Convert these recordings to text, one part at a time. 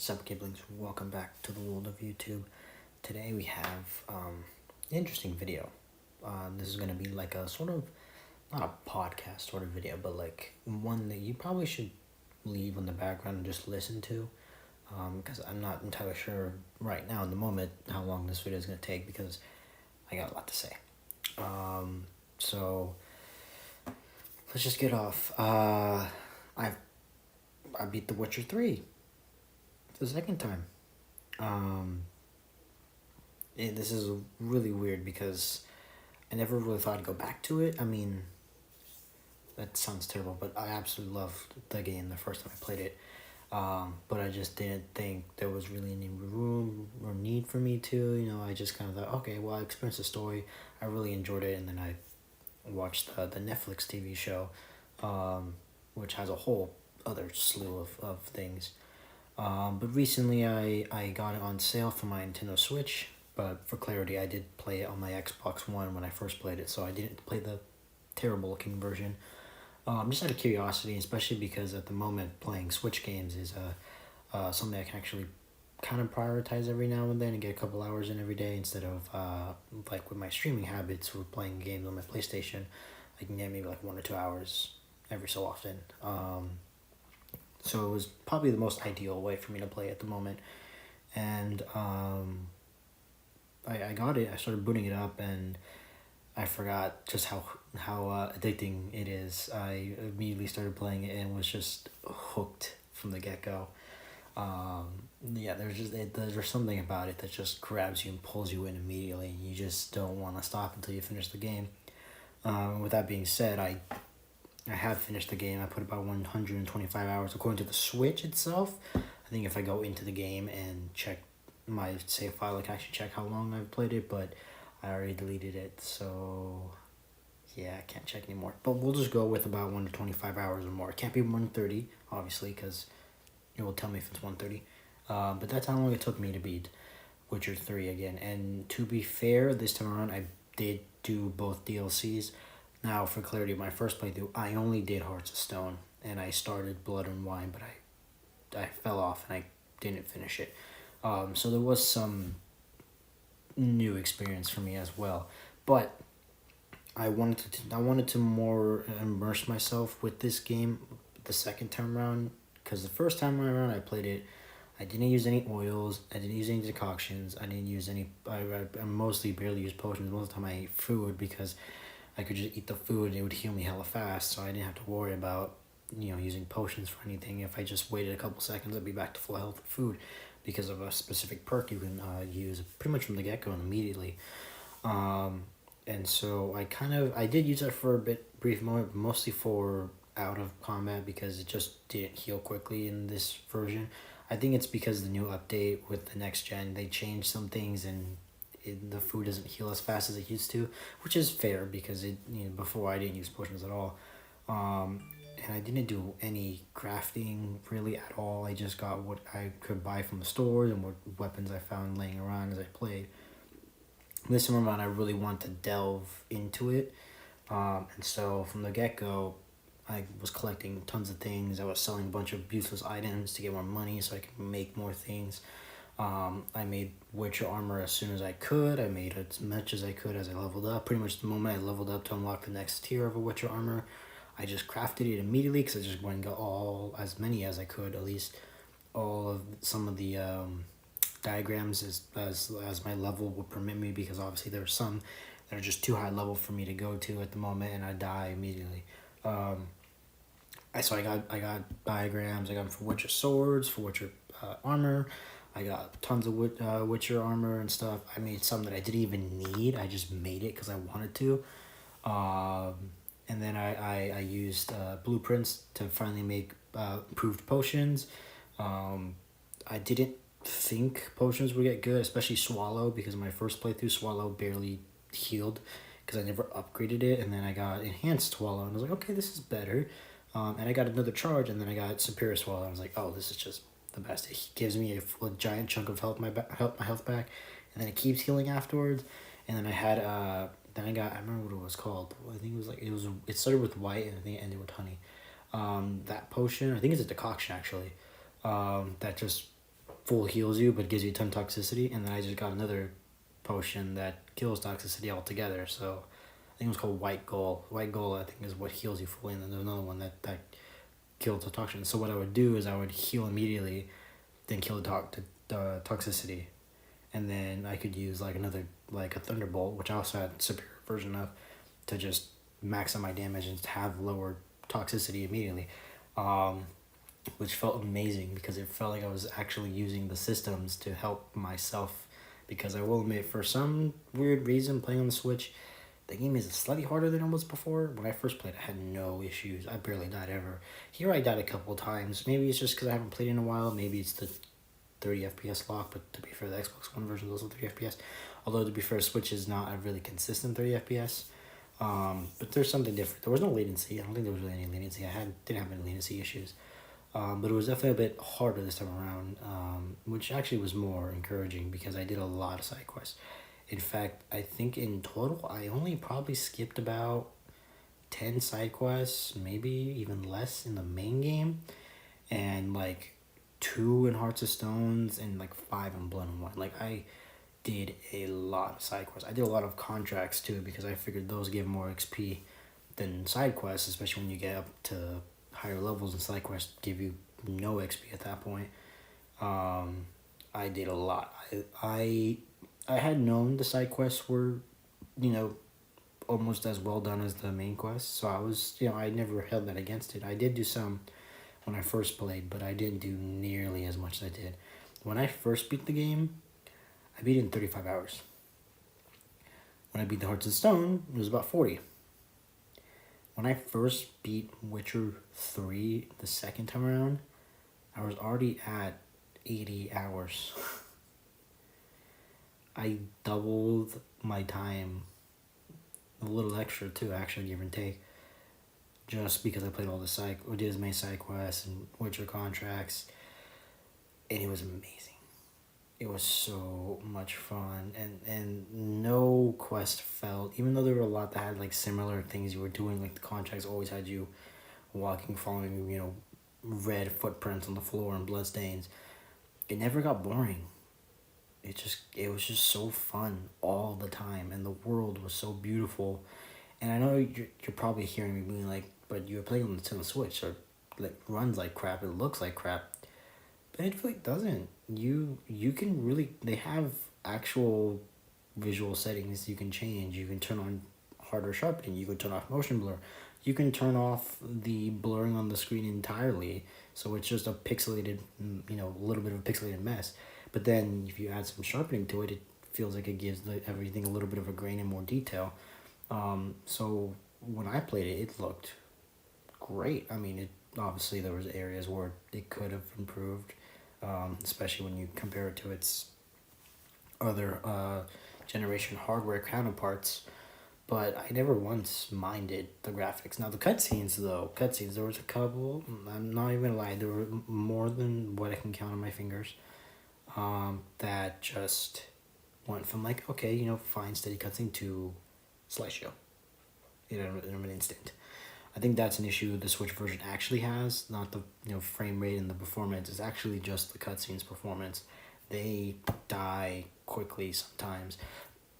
Sup Giblings, welcome back to the world of YouTube. Today we have an interesting video. This is going to be like a sort of, not a podcast sort of video, but like one that you probably should leave on the background and just listen to. Because I'm not entirely sure right now in the moment how long this video is going to take because I got a lot to say. So let's just get off. I beat The Witcher 3 the second time. This is really weird because I never really thought I'd go back to it. I mean, that sounds terrible, but I absolutely loved the game the first time I played it. But I just didn't think there was really any room or need for me to. I just kind of thought, okay, well, I experienced the story. I really enjoyed it, and then I watched the Netflix TV show, which has a whole other slew of things. But recently I got it on sale for my Nintendo Switch, but for clarity, I did play it on my Xbox One when I first played it, so I didn't play the terrible looking version. Just out of curiosity, especially because at the moment playing Switch games is something I can actually kind of prioritize every now and then and get a couple hours in every day instead of like with my streaming habits with playing games on my PlayStation, I can get maybe like 1 or 2 hours every so often. So it was probably the most ideal way for me to play at the moment. And I got it. I started booting it up, and I forgot just how addicting it is. I immediately started playing it and was just hooked from the get go. Yeah, there's something about it that just grabs you and pulls you in immediately, and you just don't want to stop until you finish the game. With that being said, I have finished the game. I put about 125 hours according to the Switch itself. I think if I go into the game and check my save file, I can actually check how long I've played it, but I already deleted it, so yeah, I can't check anymore. But we'll just go with about 125 hours or more. It can't be 130, obviously, because it will tell me if it's 130. But that's how long it took me to beat Witcher 3 again. And to be fair, this time around, I did do both DLCs. Now, for clarity, my first playthrough, I only did Hearts of Stone, and I started Blood and Wine, but I fell off and I didn't finish it. So there was some new experience for me as well, but I wanted to more immerse myself with this game the second time around, because the first time around I played it, I didn't use any oils, I didn't use any decoctions, I didn't use any, I mostly barely used potions. Most of the time I ate food because I could just eat the food and it would heal me hella fast, so I didn't have to worry about, using potions for anything. If I just waited a couple seconds, I'd be back to full health with food because of a specific perk you can use pretty much from the get-go and immediately. And so I did use that for a brief moment, but mostly for out of combat because it just didn't heal quickly in this version. I think it's because the new update with the next gen, they changed some things and the food doesn't heal as fast as it used to, which is fair because before I didn't use potions at all. And I didn't do any crafting really at all. I just got what I could buy from the stores and what weapons I found laying around as I played. This time around, I really want to delve into it. And so from the get-go, I was collecting tons of things. I was selling a bunch of useless items to get more money so I could make more things. I made Witcher armor as soon as I could. I made as much as I could as I leveled up. Pretty much the moment I leveled up to unlock the next tier of a Witcher armor, I just crafted it immediately because I just went and got as many as I could, at least all of some of the diagrams as my level would permit me, because obviously there are some that are just too high level for me to go to at the moment and I die immediately. I got diagrams. I got them for Witcher swords, for Witcher armor. I got tons of Witcher armor and stuff. I made some that I didn't even need. I just made it because I wanted to. And then I used blueprints to finally make improved potions. I didn't think potions would get good, especially Swallow, because my first playthrough, Swallow barely healed because I never upgraded it. And then I got Enhanced Swallow, and I was like, okay, this is better. And I got another charge, and then I got Superior Swallow. I was like, oh, this is just the best. It gives me a giant chunk of my health back, and then it keeps healing afterwards. And then I had then I remember what it was called. I think it started with white and I think it ended with honey. That potion, I think it's a decoction actually. That just full heals you but gives you a ton of toxicity, and then I just got another potion that kills toxicity altogether. So I think it was called White Gold. White Gold, I think, is what heals you fully, and then there's another one that kills the toxin. So what I would do is I would heal immediately, then kill the toxicity, and then I could use like another, like a Thunderbolt, which I also had a superior version of, to just max out my damage and have lower toxicity immediately, which felt amazing because it felt like I was actually using the systems to help myself. Because I will admit, for some weird reason, playing on the Switch, the game is slightly harder than it was before. When I first played, I had no issues. I barely died ever. Here I died a couple of times. Maybe it's just because I haven't played in a while. Maybe it's the 30 FPS lock, but to be fair, the Xbox One version is also 30 FPS. Although, to be fair, Switch is not a really consistent 30 FPS. But there's something different. There was no latency. I don't think there was really any latency. Didn't have any latency issues. But it was definitely a bit harder this time around, which actually was more encouraging because I did a lot of side quests. In fact, I think in total, I only probably skipped about 10 side quests, maybe even less in the main game, and like 2 in Hearts of Stones, and like 5 in Blood and Wine. Like, I did a lot of side quests. I did a lot of contracts too because I figured those give more XP than side quests, especially when you get up to higher levels, and side quests give you no XP at that point. I did a lot. I had known the side quests were, almost as well done as the main quests, so I was, I never held that against it. I did do some when I first played, but I didn't do nearly as much as I did. When I first beat the game, I beat it in 35 hours. When I beat the Hearts of Stone, it was about 40. When I first beat Witcher 3 the second time around, I was already at 80 hours. I doubled my time, a little extra too, actually, give and take, just because I played all did as many side quests and Witcher contracts, and it was amazing. It was so much fun, and no quest felt, even though there were a lot that had like similar things you were doing, like the contracts always had you walking, following, red footprints on the floor and bloodstains. It never got boring. It was just so fun all the time, and the world was so beautiful. And I know you're probably hearing me being like, but you're playing on the Nintendo Switch, so like runs like crap, it looks like crap. But it really doesn't. You can really, they have actual visual settings you can change. You can turn on harder sharpening, you can turn off motion blur, you can turn off the blurring on the screen entirely, so it's just a pixelated, a little bit of a pixelated mess. But then if you add some sharpening to it, it feels like it gives everything a little bit of a grain and more detail. So when I played it, it looked great. I mean, it obviously there was areas where it could have improved, especially when you compare it to its other generation hardware counterparts. But I never once minded the graphics. Now the cutscenes, there was a couple. I'm not even gonna lie, there were more than what I can count on my fingers. That just went from like, okay, fine, steady cutscene to slideshow in an instant. I think that's an issue the Switch version actually has, not the frame rate and the performance. It's actually just the cutscenes performance. They die quickly sometimes.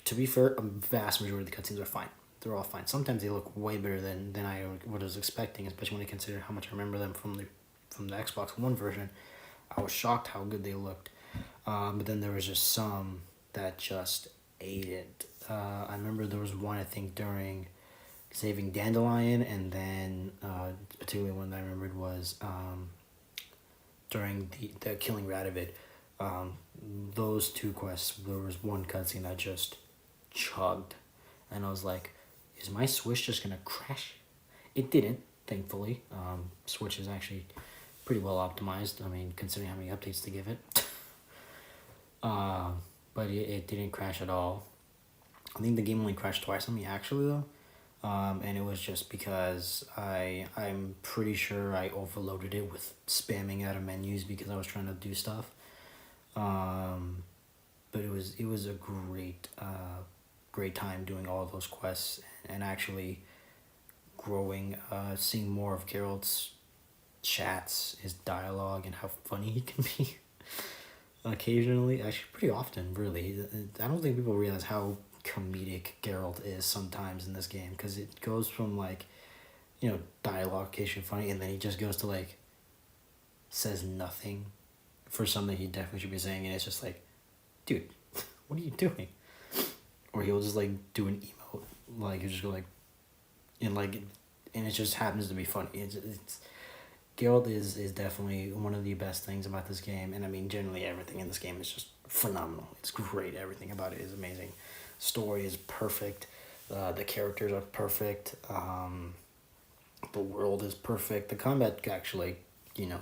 To be fair, a vast majority of the cutscenes are fine. They're all fine. Sometimes they look way better than I was expecting, especially when I consider how much I remember them from the Xbox One version. I was shocked how good they looked. But then there was just some that just ate it. I remember there was one, I think, during saving Dandelion, and then particularly one that I remembered was during the killing Radovid. Those two quests, there was one cutscene that just chugged, and I was like, is my Switch just gonna crash? It didn't, thankfully. Switch is actually pretty well optimized, I mean, considering how many updates they give it. But it didn't crash at all. I think the game only crashed twice on me, actually, though. And it was just because I'm pretty sure I overloaded it with spamming out of menus because I was trying to do stuff. But it was a great time doing all of those quests and actually growing, seeing more of Geralt's chats, his dialogue, and how funny he can be. occasionally, actually pretty often, really. I don't think people realize how comedic Geralt is sometimes in this game because it goes from like, dialogue occasionally funny, and then he just goes to like says nothing for something he definitely should be saying, and it's just like, dude, what are you doing? Or he'll just like do an emote, like you just go like, and like, and it just happens to be funny. It's Geralt is definitely one of the best things about this game, and I mean generally everything in this game is just phenomenal. It's great. Everything about it is amazing. Story is perfect. The characters are perfect. The world is perfect. The combat actually, you know,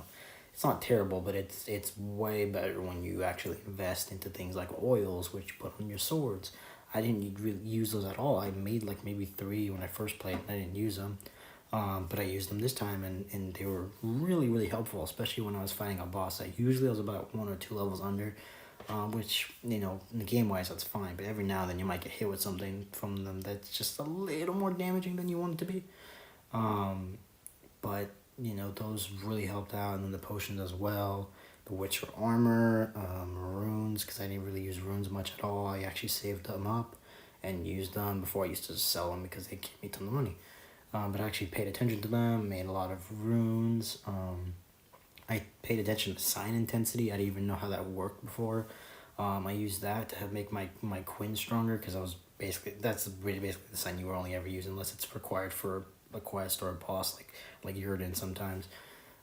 it's not terrible, but it's way better when you actually invest into things like oils, which you put on your swords. I didn't really use those at all. I made like maybe 3 when I first played. I didn't use them. But I used them this time, and they were really, really helpful, especially when I was fighting a boss that usually I was about 1 or 2 levels under, which, in the game-wise, that's fine, but every now and then you might get hit with something from them that's just a little more damaging than you want it to be. But, those really helped out, and then the potions as well, the Witcher armor, runes, because I didn't really use runes much at all. I actually saved them up and used them before I used to sell them because they gave me a ton of money. But I actually paid attention to them, made a lot of runes. I paid attention to sign intensity. I didn't even know how that worked before. I used that to make my Quinn stronger because that's really basically the sign you will only ever use unless it's required for a quest or a boss like Yrden sometimes.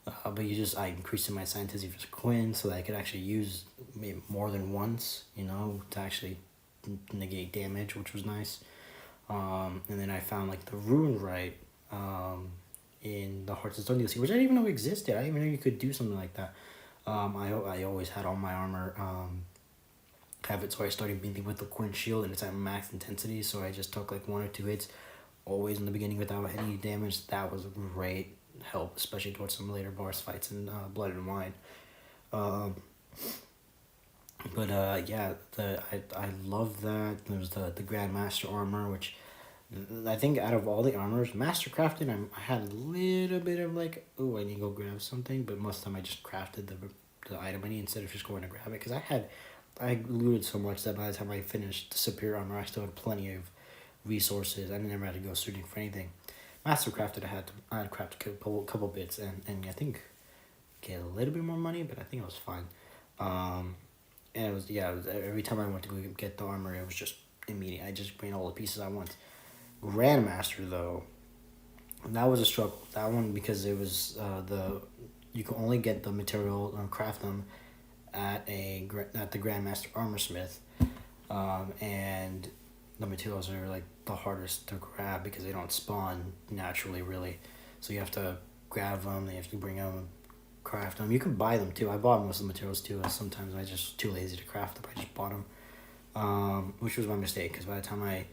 But I increased my sign intensity for Quinn so that I could actually use maybe more than once, to actually negate damage, which was nice. And then I found like the rune right in the Hearts of Stone DLC, which I didn't even know existed. I didn't even know you could do something like that. I always had all my armor have it, so I started beating with the Quinn shield, and it's at max intensity. So I just took like 1 or 2 hits, always in the beginning without any damage. That was a great help, especially towards some later boss fights in Blood and Wine. Yeah, I love that. There's the Grandmaster armor, which I think out of all the armors, Mastercrafted, I had a little bit of like, oh, I need to go grab something, but most of the time I just crafted the item I need instead of just going to grab it, because I looted so much that by the time I finished the Superior armor, I still had plenty of resources. I never had to go searching for anything. Mastercrafted, I had to craft a couple bits, and I think get a little bit more money, but I think it was fine. And it was every time I went to go get the armor, it was just immediate. I just bring all the pieces I want. Grandmaster though, that was a struggle. That one, because it was you can only get the material and craft them at the Grandmaster Armorsmith, and the materials are like the hardest to grab because they don't spawn naturally, really. So you have to grab them. You have to bring them, craft them. You can buy them too. I bought most of the materials too. Sometimes I just too lazy to craft them. I just bought them, which was my mistake, because by the time I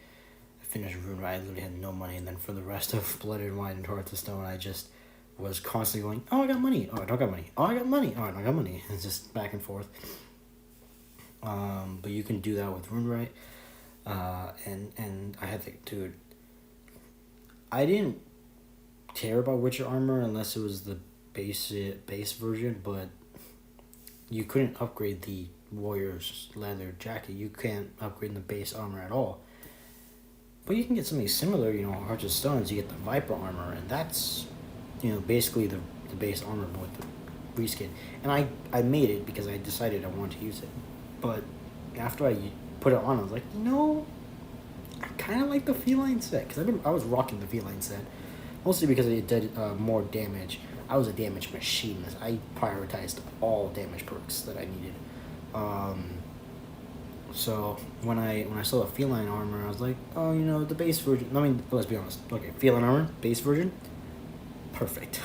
finished Rune Ride, I literally had no money, and then for the rest of Blood and Wine and Hearts of Stone, I just was constantly going, oh, I got money, oh, I don't got money, oh, I got money, oh, I don't got money. It's just back and forth. But you can do that with Rune Ride, and I had to, dude, I didn't care about Witcher armor unless it was the base version, but you couldn't upgrade the Warrior's leather jacket. You can't upgrade the base armor at all. But you can get something similar, Hearts of Stones, you get the Viper armor, and that's, basically the base armor with the reskin. And I made it because I decided I wanted to use it. But after I put it on, I was like, I kind of like the feline set, because I was rocking the feline set, mostly because it did more damage. I was a damage machine. I prioritized all damage perks that I needed. So when I saw the feline armor, I was like, oh, the base version. I mean, let's be honest. Okay, feline armor, base version, perfect.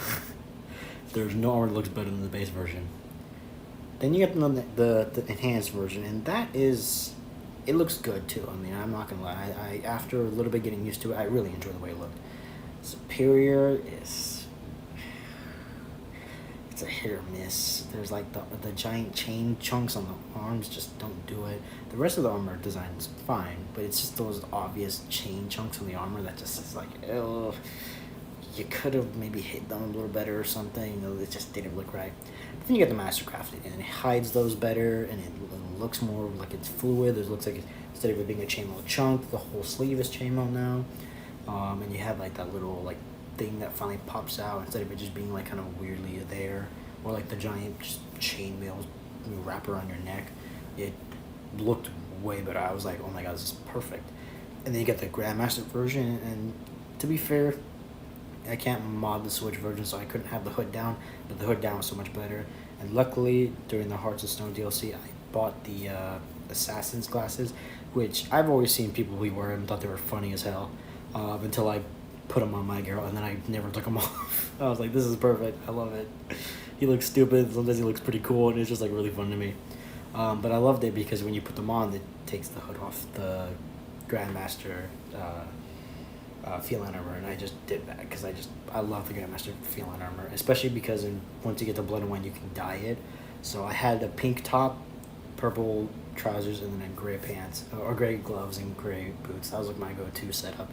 There's no armor that looks better than the base version. Then you get the enhanced version, and it looks good too. I mean, I'm not gonna lie. I after a little bit getting used to it, I really enjoy the way it looked. Superior it's a hit or miss. There's like the giant chain chunks on the arms just don't do it. The rest of the armor design is fine, but it's just those obvious chain chunks on the armor that just is like, oh, you could have maybe hit them a little better or something. It just didn't look right. Then you get the Mastercraft, and it hides those better, and it looks more like it's fluid. It looks like instead of it being a chainmail chunk, the whole sleeve is chainmail now. And you have like that little like thing that finally pops out instead of it just being like kind of weirdly there, or like the giant just chainmail wrap around your neck. It looked way better. I was like, oh my god, this is perfect. And then you get the Grandmaster version, and to be fair, I can't mod the Switch version, so I couldn't have the hood down, but the hood down was so much better. And luckily, during the Hearts of Stone DLC, I bought the Assassin's glasses, which I've always seen people who wear them, thought they were funny as hell, until I put them on my girl, and then I never took them off. I was like, this is perfect. I love it. He looks stupid, sometimes he looks pretty cool, and it's just like really fun to me. But I loved it because when you put them on, it takes the hood off the Grandmaster feline armor, and I just did that because I love the Grandmaster feline armor, especially because once you get the Blood and Wine, you can dye it. So I had a pink top, purple trousers, and then gray pants, or gray gloves and gray boots. That was like my go-to setup.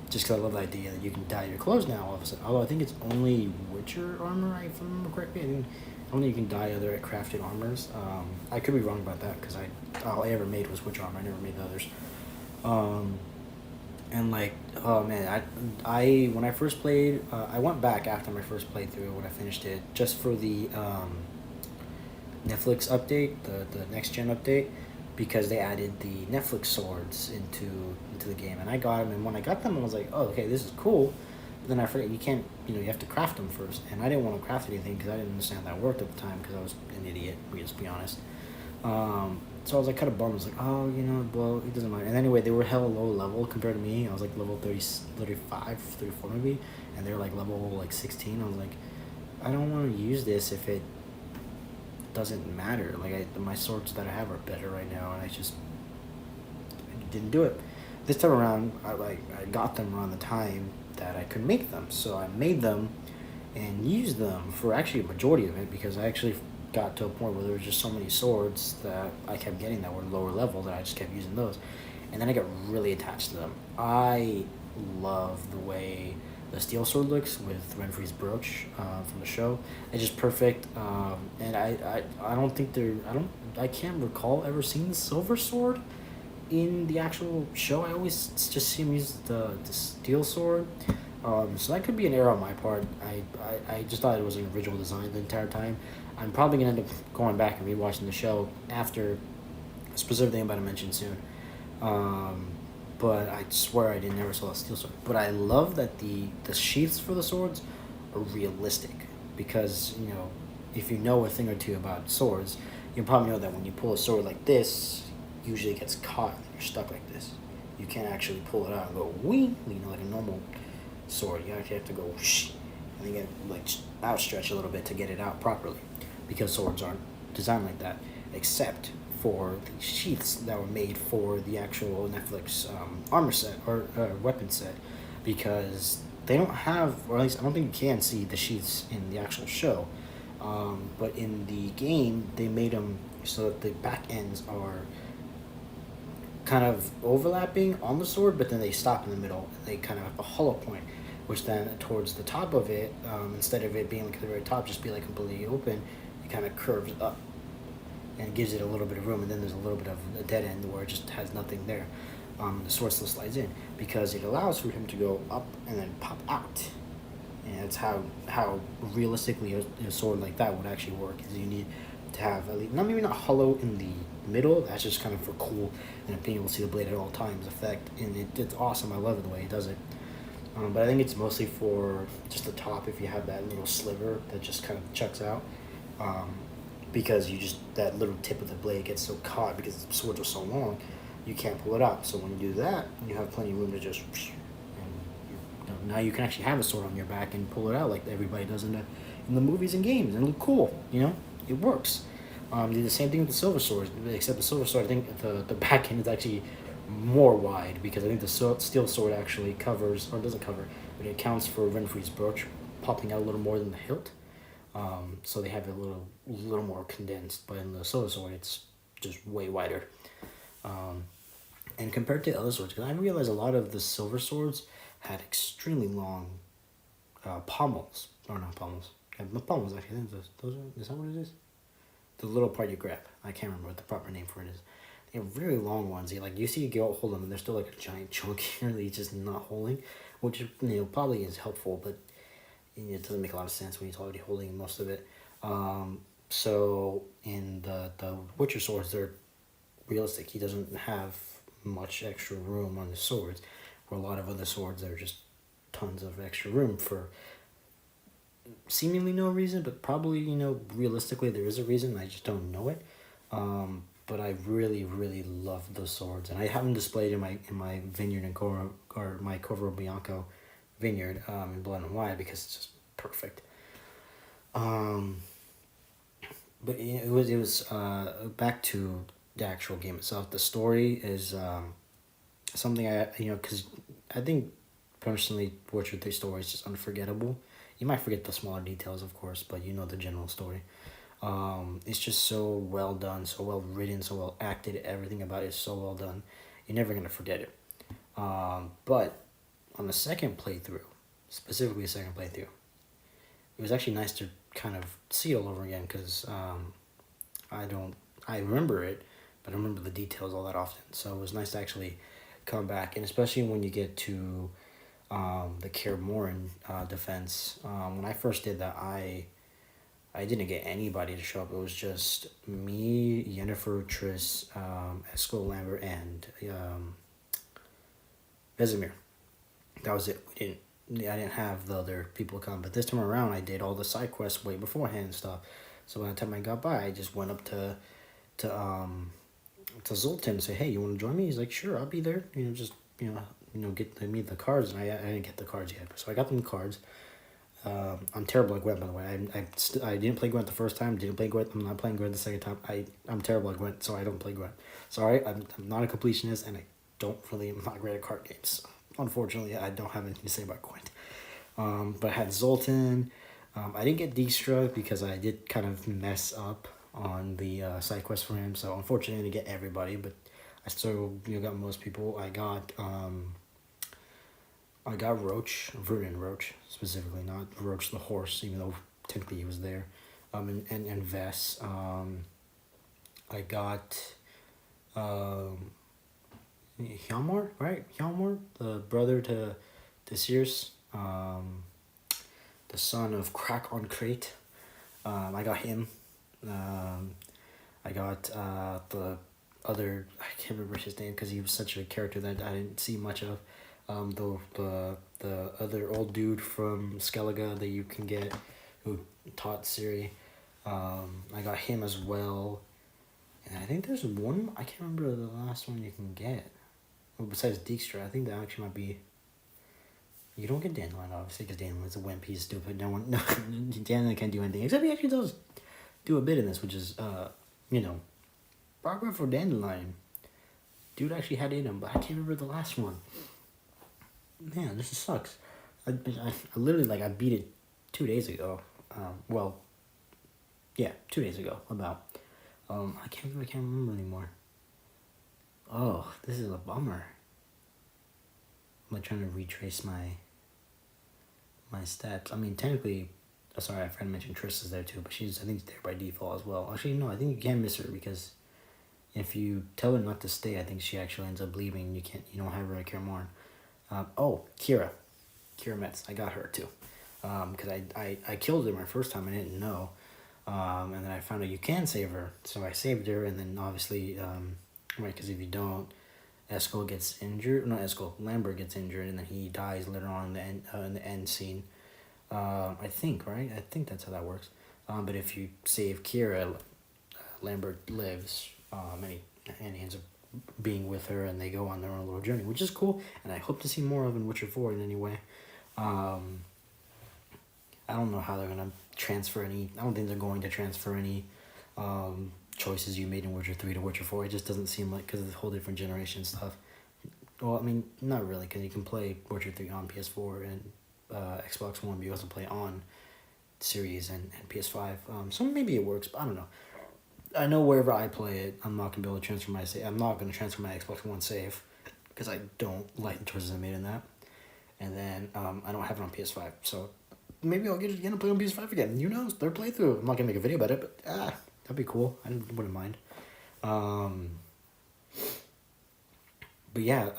Just because I love the idea that you can dye your clothes now all of a sudden. Although I think it's only Witcher armor, if I remember correctly. I think only you can dye other crafted armors. I could be wrong about that because all I ever made was Witcher armor. I never made the others. And like, oh man, I when I first played, I went back after my first playthrough when I finished it just for the Netflix update, the next gen update, because they added the Netflix swords into the game, and I got them. And when I got them, I was like, oh, okay, this is cool. But then I forget you can't, you have to craft them first, and I didn't want to craft anything because I didn't understand how that worked at the time because I was an idiot. Let's be honest. So I was like kind of bummed. I was like, oh, well, it doesn't matter. And anyway, they were hella low level compared to me. I was like level 30, 35, 34 maybe, and they're like level like 16. I was like, I don't want to use this if it doesn't matter. Like my swords that I have are better right now, and I didn't do it. This time around, I got them around the time that I could make them, so I made them and used them for actually a majority of it because I actually got to a point where there were just so many swords that I kept getting that were lower level that I just kept using those, and then I got really attached to them. I love the way the steel sword looks with Renfri's brooch from the show. It's just perfect, and I don't think I can't recall ever seeing the silver sword in the actual show. I always just see him use the steel sword. So that could be an error on my part. I just thought it was an original design the entire time. I'm probably going to end up going back and rewatching the show after a specific thing I'm about to mention soon. But I swear I never saw a steel sword. But I love that the sheaths for the swords are realistic because, if you know a thing or two about swords, you probably know that when you pull a sword like this, usually it gets caught and you're stuck like this. You can't actually pull it out and go wee, like a normal sword. You actually have to go whoosh, and then get outstretch a little bit to get it out properly, because swords aren't designed like that, except for the sheaths that were made for the actual Netflix armor set or weapon set, because they don't have, or at least I don't think you can see the sheaths in the actual show, but in the game they made them so that the back ends are kind of overlapping on the sword, but then they stop in the middle. They kind of have a hollow point, which then towards the top of it, instead of it being like at the very top, just be like completely open, it kind of curves up and gives it a little bit of room. And then there's a little bit of a dead end where it just has nothing there. The sword still slides in because it allows for him to go up and then pop out. And that's how realistically a sword like that would actually work. Is you need to have at least, maybe not hollow in the middle. That's just kind of for cool and being able to see the blade at all times effect. And it's awesome. I love it the way he does it. But I think it's mostly for just the top. If you have that little sliver that just kind of chucks out, because that little tip of the blade gets so caught because the swords are so long, you can't pull it out. So when you do that, you have plenty of room to just, and now you can actually have a sword on your back and pull it out like everybody does in the movies and games, and look cool. It works. Do the same thing with the silver sword, except the silver sword, I think the back end is actually more wide, because I think the steel sword actually covers, or doesn't cover, but it accounts for Renfri's brooch popping out a little more than the hilt. So they have it a little more condensed, but in the silver sword, it's just way wider. And compared to other swords, because I realized a lot of the silver swords had extremely long pommels, or not pommels, My palm was actually, is that what it is? The little part you grab. I can't remember what the proper name for it is. They're very long ones. You see a girl hold them, and they're still like a giant chunk here that he's just not holding, which probably is helpful, but it doesn't make a lot of sense when he's already holding most of it. So in the Witcher swords, they're realistic. He doesn't have much extra room on the swords, where a lot of other swords there are just tons of extra room for seemingly no reason, but probably realistically there is a reason. I just don't know it. But I really really love those swords, and I have them displayed in my vineyard in my Corvo Bianco vineyard in Blood and Wine because it's just perfect. But it was back to the actual game itself. The story is something because I think personally Witcher 3 story is just unforgettable. You might forget the smaller details, of course, but you know the general story. It's just so well done, so well written, so well acted. Everything about it is so well done. You're never gonna forget it. But on the second playthrough, specifically the second playthrough, it was actually nice to kind of see it all over again because I remember it, but I don't remember the details all that often. So it was nice to actually come back, and especially when you get to the Kaer Morhen defense. When I first did that, I didn't get anybody to show up. It was just me, Yennefer, Triss, Eskel, Lambert, and Vesemir. That was it. I didn't have the other people come, but this time around I did all the side quests way beforehand and stuff. So by the time I got by, I just went up to Zoltan and say, "Hey, you want to join me?" He's like, "Sure, I'll be there." Just get me the cards, and I didn't get the cards yet, so I got them the cards. I'm terrible at Gwent, by the way. I didn't play Gwent the first time. Didn't play Gwent. I'm not playing Gwent the second time. I'm terrible at Gwent, so I don't play Gwent. Sorry, I'm not a completionist, and I'm not great at card games. Unfortunately, I don't have anything to say about Gwent. But I had Zoltan. I didn't get Dijkstra because I did kind of mess up on the side quest for him. So unfortunately, I didn't get everybody, but I still got most people. I got Roach, Vernon Roach specifically, not Roach the horse, even though technically he was there. And Vess. I got Hjalmar, right? Hjalmar, the brother to Circe, the son of Crack on Crate. I got him. I got the other, I can't remember his name because he was such a character that I didn't see much of. The other old dude from Skellige that you can get, who taught Ciri. I got him as well. And I think there's one, I can't remember the last one you can get. Well, besides Dijkstra, I think that actually might be... You don't get Dandelion, obviously, because Dandelion's a wimp. He's stupid. No, Dandelion can't do anything. Except he actually does do a bit in this, which is, progress for Dandelion. Dude actually had it in him, but I can't remember the last one. Man, this sucks. I literally, I beat it 2 days ago. 2 days ago, about. I can't remember anymore. Oh, this is a bummer. I'm trying to retrace my stats. I mean, technically, sorry, I forgot to mention Triss is there too, but I think, there by default as well. Actually, no, I think you can miss her because if you tell her not to stay, I think she actually ends up leaving. You don't have her at Kaer Morhen. Kira Metz, I got her too. Because I killed her my first time, I didn't know. And then I found out you can save her, so I saved her, and then obviously, right, because if you don't, Eskel gets injured. Not Eskel, Lambert gets injured, and then he dies later on in the end scene. I think, right? I think that's how that works. But if you save Kira, Lambert lives, and he ends up being with her, and they go on their own little journey, which is cool, and I hope to see more of in Witcher 4 in any way. I don't know how they're going to transfer any... I don't think they're going to transfer any choices you made in Witcher 3 to Witcher 4. It just doesn't seem like, because of the whole different generation stuff. Well, I mean, not really, because you can play Witcher 3 on PS4 and Xbox One, but you also play on Series and PS5. So maybe it works, but I don't know. I know wherever I play it, I'm not going to be able to transfer my save. I'm not going to transfer my Xbox One save, because I don't like the choices I made in that. And then I don't have it on PS5, so maybe I'll get to play on PS5 again. Who knows? Third playthrough. I'm not gonna make a video about it, but that'd be cool. I wouldn't mind. Um, but yeah,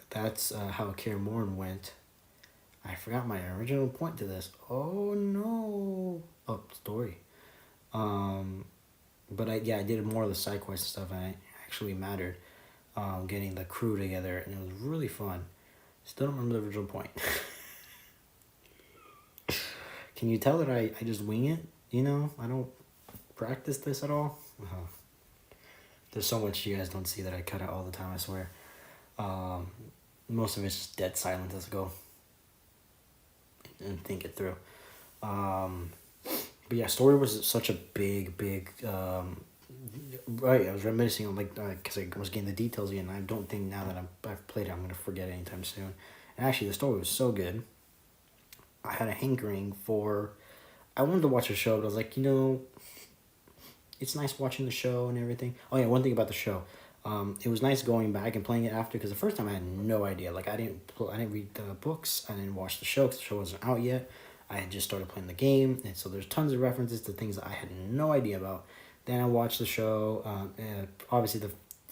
that's how Kaer Morhen went. I forgot my original point to this. Oh no! Oh, story. Um, but I did more of the side quest stuff, and it actually mattered. Getting the crew together, and it was really fun. Still don't remember the original point. Can you tell that I just wing it? You know, I don't practice this at all. There's so much you guys don't see that I cut out all the time, I swear. Most of it's just dead silent as I go and think it through. But yeah, story was such a big, right, I was reminiscing on, like, because I was getting the details again. I don't think now that I've played it, I'm going to forget it anytime soon. And actually, the story was so good. I had a hankering for... I wanted to watch a show, but I was like, it's nice watching the show and everything. Oh yeah, one thing about the show. It was nice going back and playing it after, because the first time I had no idea. Like, I didn't read the books, I didn't watch the show because the show wasn't out yet. I had just started playing the game, and so there's tons of references to things that I had no idea about. Then I watched the show, and obviously the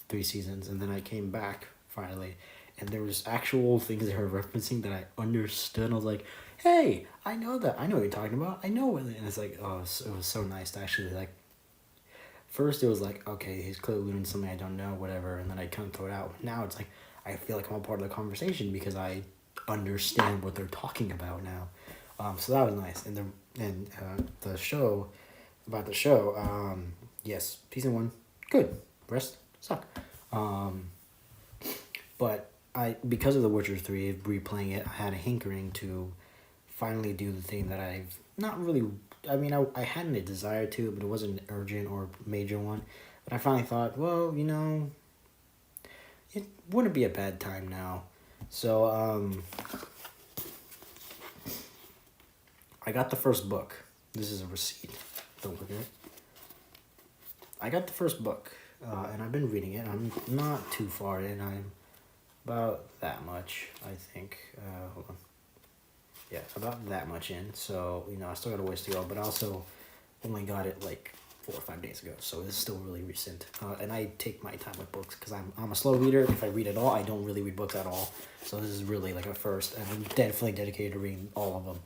3 seasons, and then I came back finally, and there was actual things they were referencing that I understood. I was like, hey, I know that. I know what you're talking about. I know what... And it's like, oh, it was so nice to actually, like... First, it was like, okay, he's clearly learning something I don't know, whatever, and then I kind of throw it out. Now it's like, I feel like I'm a part of the conversation because I understand what they're talking about now. So that was nice. And the show, about the show, yes, season 1, good. Rest suck. But because of The Witcher 3, replaying it, I had a hankering to finally do the thing that I've not really... I mean, I hadn't a desire to, but it wasn't an urgent or major one. But I finally thought, well, it wouldn't be a bad time now. So, I got the first book. This is a receipt. Don't look at it. I got the first book, and I've been reading it. I'm not too far in. I'm about that much, I think. Hold on. Yeah, about that much in. So, I still got a ways to go, but I also only got it like 4 or 5 days ago. So this is still really recent. And I take my time with books because I'm a slow reader. If I read at all, I don't really read books at all. So this is really like a first, and I'm definitely dedicated to reading all of them.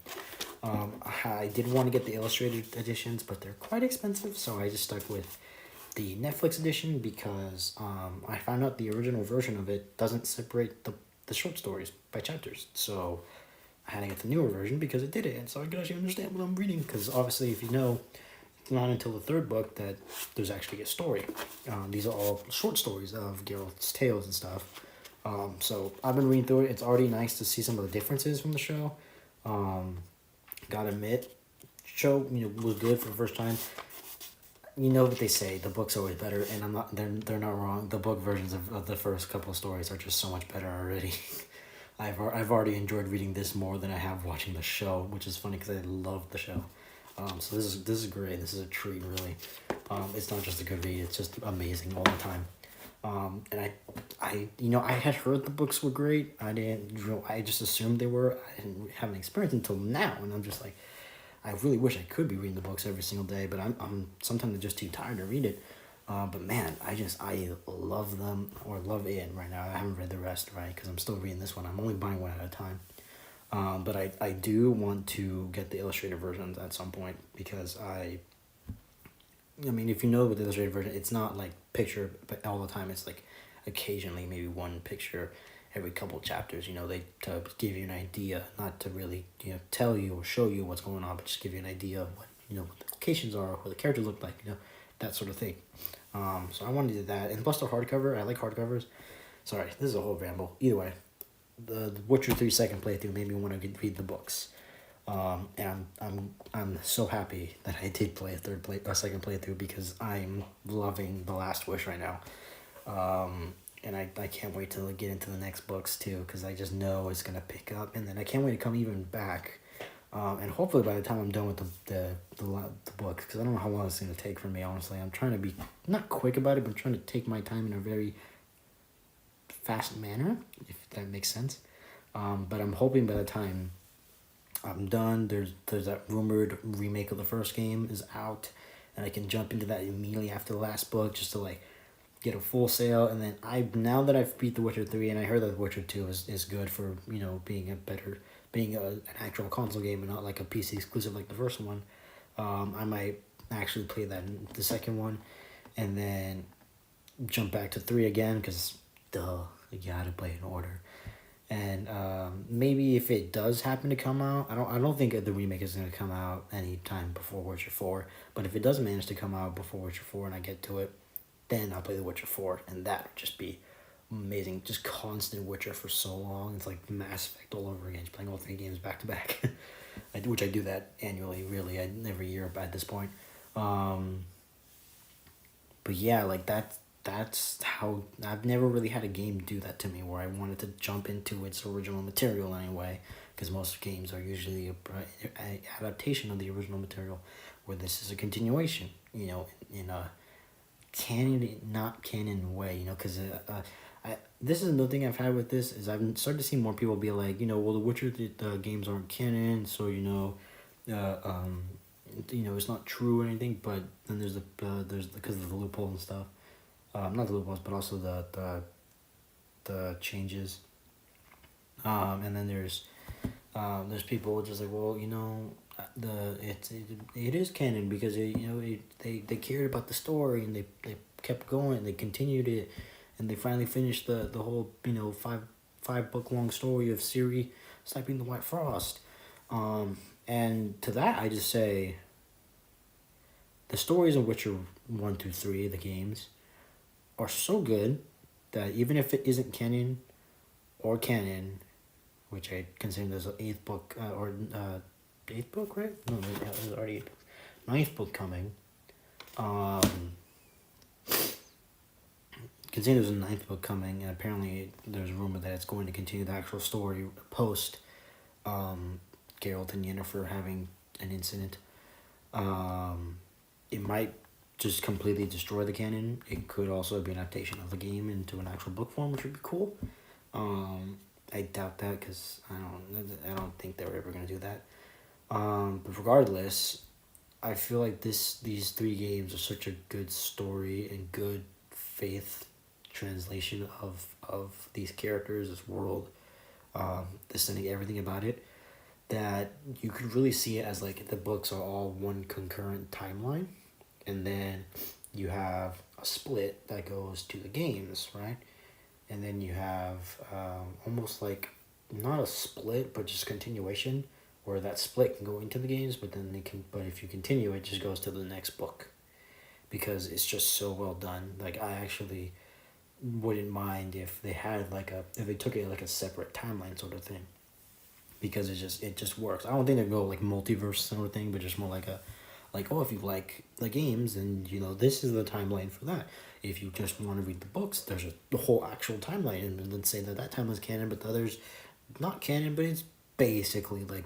I did want to get the illustrated editions, but they're quite expensive. So I just stuck with the Netflix edition because I found out the original version of it doesn't separate the short stories by chapters. So I had to get the newer version because it did it, and so I could actually understand what I'm reading. Because obviously, if you know, it's not until the 3rd book that there's actually a story. These are all short stories of Geralt's tales and stuff. So I've been reading through it. It's already nice to see some of the differences from the show. Gotta admit, show was good for the first time. You know what they say, the book's always better, and they're not wrong. The book versions of the first couple of stories are just so much better already. I've already enjoyed reading this more than I have watching the show, which is funny because I love the show. So this is great. This is a treat, really. It's not just a good read; it's just amazing all the time. And I had heard the books were great. I just assumed they were. I didn't have an experience until now, and I'm just like, I really wish I could be reading the books every single day, but I'm sometimes just too tired to read it. But man, I love them, or love it right now. I haven't read the rest, right, because I'm still reading this one. I'm only buying one at a time. But I do want to get the illustrated versions at some point, because I mean, if you know with the illustrated version, it's not like picture but all the time. It's like occasionally maybe one picture every couple chapters, they to give you an idea, not to really, tell you or show you what's going on, but just give you an idea of what, what the locations are, what the characters look like, that sort of thing. So I wanted to do that. And plus the hardcover, I like hardcovers. Sorry, this is a whole ramble. Either way, the Witcher 3 second playthrough made me want to read the books. And I'm so happy that I did play a second playthrough, because I'm loving The Last Wish right now. And I can't wait to get into the next books too, because I just know it's gonna pick up, and then I can't wait to come even back. And hopefully by the time I'm done with the book, because I don't know how long it's gonna take for me. Honestly, I'm trying to be not quick about it, but I'm trying to take my time in a very fast manner, if that makes sense. But I'm hoping by the time I'm done. There's that rumored remake of the first game is out, and I can jump into that immediately after the last book just to like get a full sale. And then now that I've beat The Witcher 3, and I heard that The Witcher 2 is good for, being an actual console game and not like a PC exclusive like the first one. I might actually play the second one, and then jump back to 3 again because duh, you gotta play in order. And maybe if it does happen to come out, I don't think the remake is gonna come out anytime before Witcher 4. But if it does manage to come out before Witcher 4 and I get to it, then I'll play The Witcher 4, and that would just be amazing. Just constant Witcher for so long. It's like Mass Effect all over again, just playing all 3 games back to back. Which I do that annually, really, every year at this point. But yeah, like that's how I've never really had a game do that to me where I wanted to jump into its original material anyway, because most games are usually a adaptation of the original material, where this is a continuation, in a canon, not canon way, because this is another thing I've had with this is I've started to see more people be like, well, the Witcher games aren't canon, so it's not true or anything. But then there's because of the loophole and stuff, not the loopholes, but also the changes, and then there's people just like, well, it is canon because they cared about the story, and they kept going, they continued it, and they finally finished the whole five book long story of Ciri sniping the White Frost. And to that I just say the stories of Witcher 1, 2, 3, the games, are so good that even if it isn't canon or canon, which I consider there's an 8th book, or 8th book, right? No, there's already 8 books. 9th book coming. Considering there's a 9th book coming, and apparently there's a rumor that it's going to continue the actual story post Geralt and Yennefer having an incident. It might just completely destroy the canon. It could also be an adaptation of the game into an actual book form, which would be cool. I doubt that because I don't think they're ever gonna do that. But regardless, I feel like these 3 games are such a good story and good faith translation of these characters, this world, everything about it, that you could really see it as like the books are all one concurrent timeline, and then you have a split that goes to the games, right? And then you have almost like not a split, but just continuation, where that split can go into the games, but if you continue, it just goes to the next book, because it's just so well done. Like, I actually wouldn't mind if they had if they took it like a separate timeline sort of thing, because it just works. I don't think they go like multiverse sort of thing, but just more like if you like the games, then this is the timeline for that. If you just want to read the books, there's the whole actual timeline, and then say that timeline's canon, but the other's not canon, but it's basically like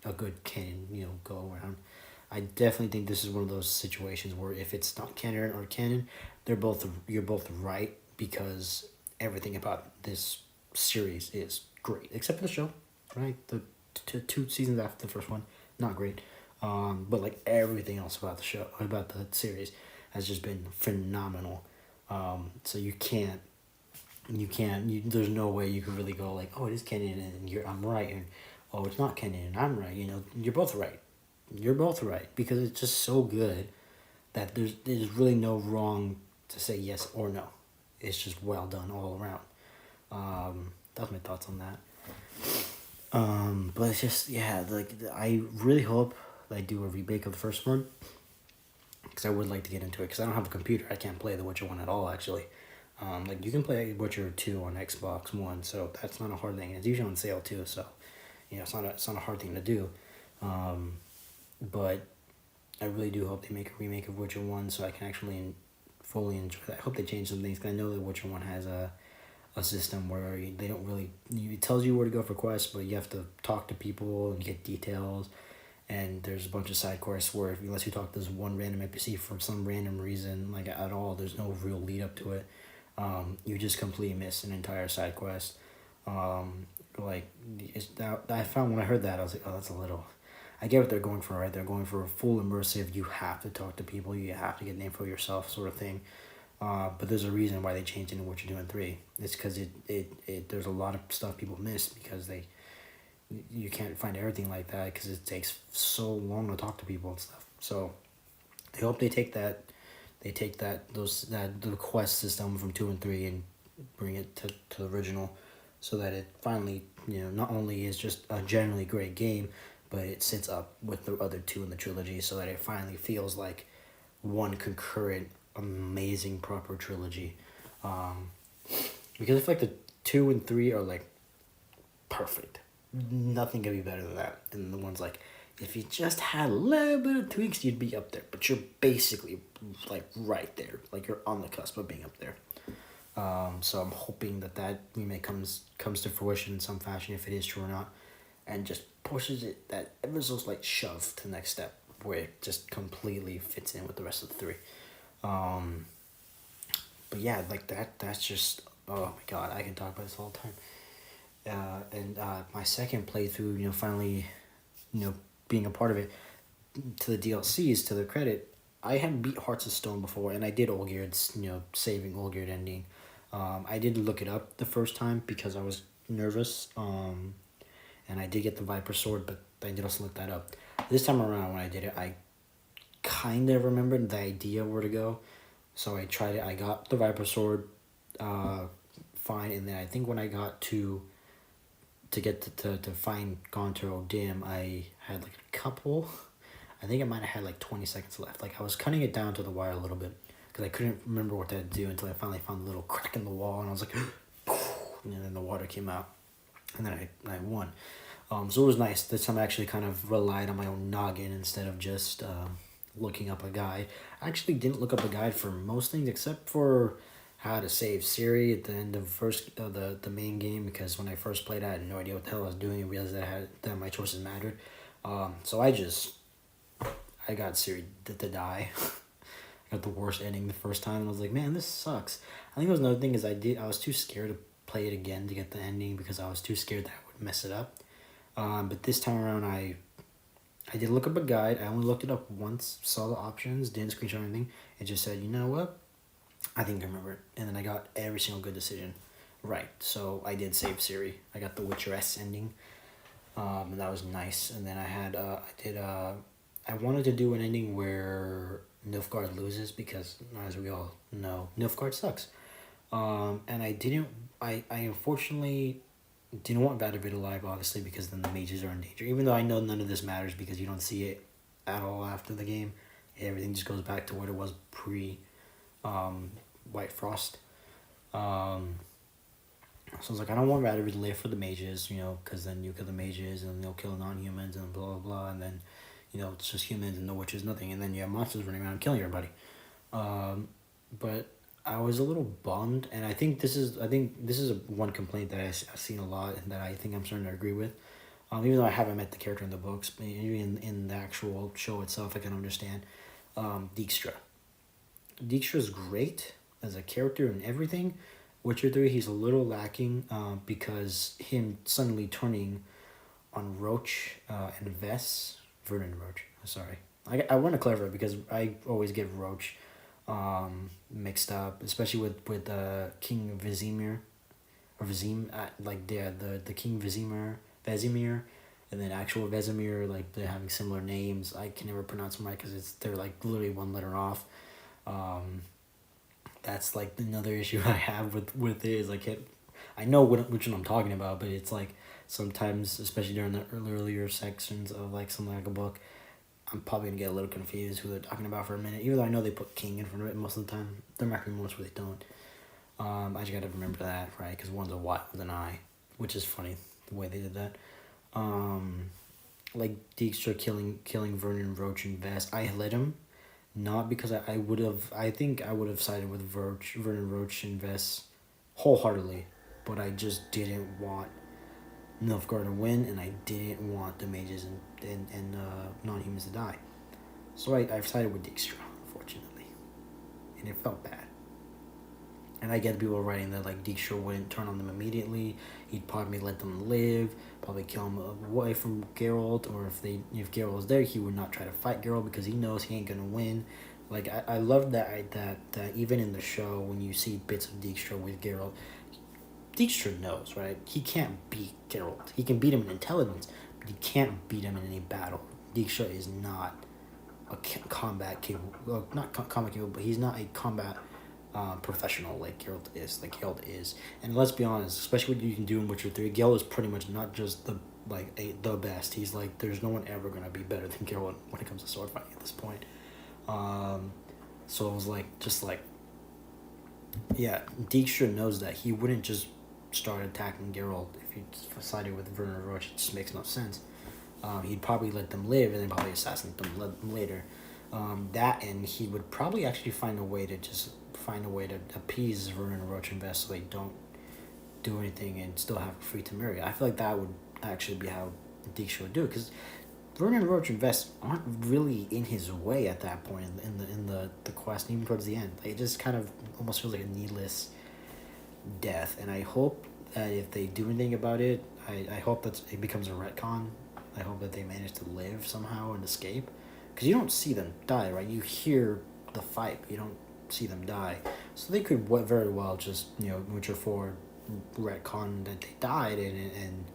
a good canon, go around. I definitely think this is one of those situations where if it's not canon or canon, you're both right, because everything about this series is great, except for the show, right? The 2 seasons after the first one, not great. But like everything else about the series has just been phenomenal. So there's no way you could really go like, oh, it is canon and I'm right, and oh, it's not canon and I'm right. You're both right. You're both right, because it's just so good that there's really no wrong to say yes or no. It's just well done all around. That's my thoughts on that. But it's just, yeah, like, I really hope they do a remake of the first one, because I would like to get into it, because I don't have a computer. I can't play The Witcher 1 at all, actually. Like, you can play Witcher 2 on Xbox One, so that's not a hard thing. It's usually on sale too, so it's not a hard thing to do. But I really do hope they make a remake of Witcher 1 so I can actually fully enjoy that. I hope they change some things, because I know that Witcher 1 has a system where they don't really, it tells you where to go for quests, but you have to talk to people and get details, and there's a bunch of side quests where unless you talk to this one random NPC for some random reason, like at all, there's no real lead up to it. You just completely miss an entire side quest. like it's that I found when I heard that I was like, oh, that's a little. I get what they're going for, right? They're going for a full immersive. You have to talk to people. You have to get an info yourself, sort of thing. But there's a reason why they changed into what you're doing 3. It's because there's a lot of stuff people miss because you can't find everything like that because it takes so long to talk to people and stuff. So I hope they take the quest system from 2 and 3 and bring it to the original, so that it finally, not only is just a generally great game, but it sits up with the other 2 in the trilogy, so that it finally feels like one concurrent amazing proper trilogy. um because I feel like the 2 and 3 are like perfect. Nothing can be better than that. And the one's like, if you just had a little bit of tweaks, you'd be up there. But you're basically like right there. Like you're on the cusp of being up there. So I'm hoping that remake comes to fruition in some fashion, if it is true or not, and just pushes it that ever so slight shove to the next step where it just completely fits in with the rest of the 3. But yeah, like that's just, oh my god, I can talk about this all the time. And my second playthrough, finally, being a part of it, to the DLCs, to their credit, I had beat Hearts of Stone before, and I did Olgierd's, saving Olgierd ending. I did look it up the first time because I was nervous, and I did get the Viper Sword, but I did also look that up. This time around, when I did it, I kind of remembered the idea where to go, so I tried it. I got the Viper Sword, fine, and then I think when I got to get to find Gaunter O'Dim, I had like a couple. I think I might have had like 20 seconds left. Like I was cutting it down to the wire a little bit because I couldn't remember what to do until I finally found a little crack in the wall, and I was like, and then the water came out, and then I won. So it was nice. This time I actually kind of relied on my own noggin instead of just looking up a guide. I actually didn't look up a guide for most things except for how to save Ciri at the end of the main game, because when I first played I had no idea what the hell I was doing and realized that my choices mattered. So I got Ciri to die. I got the worst ending the first time, and I was like, man, this sucks. I think it was another thing is I was too scared to play it again to get the ending because I was too scared that I would mess it up. But this time around I did look up a guide. I only looked it up once, saw the options, didn't screenshot anything. It just said, you know what? I think I remember it. And then I got every single good decision right. So I did save Ciri. I got the Witcheress ending. And that was nice. And then I wanted to do an ending where Nilfgaard loses because, as we all know, Nilfgaard sucks. And I unfortunately didn't want Vanderbilt alive, obviously, because then the mages are in danger. Even though I know none of this matters because you don't see it at all after the game. Everything just goes back to what it was pre White Frost. So I was like, I don't want Vanderbilt to live for the mages, because then you kill the mages and they'll kill non-humans and blah, blah, blah. And then, it's just humans and no witches, nothing. And then you have monsters running around killing everybody. But I was a little bummed, and I think this is one complaint that I've seen a lot and that I think I'm starting to agree with. Even though I haven't met the character in the books, but even in the actual show itself, I can understand. Dijkstra. Dijkstra's great as a character and everything. Witcher 3, he's a little lacking because him suddenly turning on Roach and Vernon Roach. Sorry. I want to clarify because I always get Roach mixed up, especially with King Vizimir, or Vizim, like the King Vesemir, and then actual Vesemir, like they're having similar names. I can never pronounce them right because they're like literally one letter off. That's like another issue I have with it is like I know which one I'm talking about, but it's like sometimes, especially during the earlier sections of like something like a book, I'm probably gonna get a little confused who they're talking about for a minute. Even though I know they put king in front of it most of the time, there might be moments where they don't. I just gotta remember that, right? Because one's a Y with an I, which is funny the way they did that. Like Dijkstra killing Vernon Roach and Vess. I let him, not because I would have. I think I would have sided with Vernon Roach and Vess wholeheartedly, but I just didn't want Nilfgaard to win, and I didn't want the mages and non-humans to die. So I've sided with Dijkstra, unfortunately. And it felt bad. And I get people writing that like Dijkstra wouldn't turn on them immediately. He'd probably let them live, probably kill him away from Geralt, or if Geralt was there, he would not try to fight Geralt because he knows he ain't gonna win. Like I love that even in the show when you see bits of Dijkstra with Geralt, Dijkstra knows, right? He can't beat Geralt. He can beat him in intelligence, but he can't beat him in any battle. Dijkstra is not a combat capable, well, not combat capable, but he's not a combat professional like Geralt is. And let's be honest, especially what you can do in Witcher 3, Geralt is pretty much not just the best. He's like, there's no one ever gonna be better than Geralt when it comes to sword fighting at this point. So it was yeah, Dijkstra knows that he wouldn't just start attacking Geralt if he sided with Werner Roach. It just makes no sense. He'd probably let them live and then probably assassinate them later. That, and he would probably actually find a way to appease Werner Roach and Vess so they don't do anything and still have free Temeria. I feel like that would actually be how Dijkstra would do it, because Vernon Roach and Vess aren't really in his way at that point in the quest, even towards the end. Like, it just kind of almost feels like a needless death, and I hope that if they do anything about it, I hope that it becomes a retcon. I hope that they manage to live somehow and escape, because you don't see them die, right? You hear the fight, but you don't see them die. So they could very well just, Witcher 4 retcon that they died and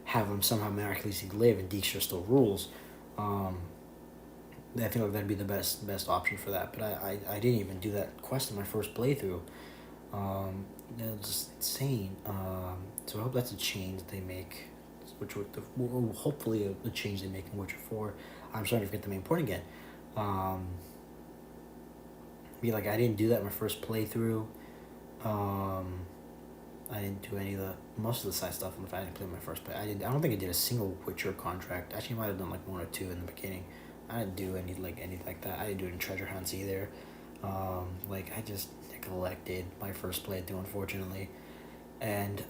have them somehow miraculously live and Dijkstra still rules. I feel like that'd be the best option for that. But I didn't even do that quest in my first playthrough. It was just insane. So I hope that's a change they make, which would hopefully a change they make in Witcher 4. I'm starting to forget the main point again. Be like, I didn't do that in my first playthrough. I didn't do most of the side stuff. In fact, I didn't play my first play. I don't think I did a single Witcher contract. Actually, I might have done like one or two in the beginning. I didn't do anything like that. I didn't do it in treasure hunts either. I just neglected my first playthrough, unfortunately, and it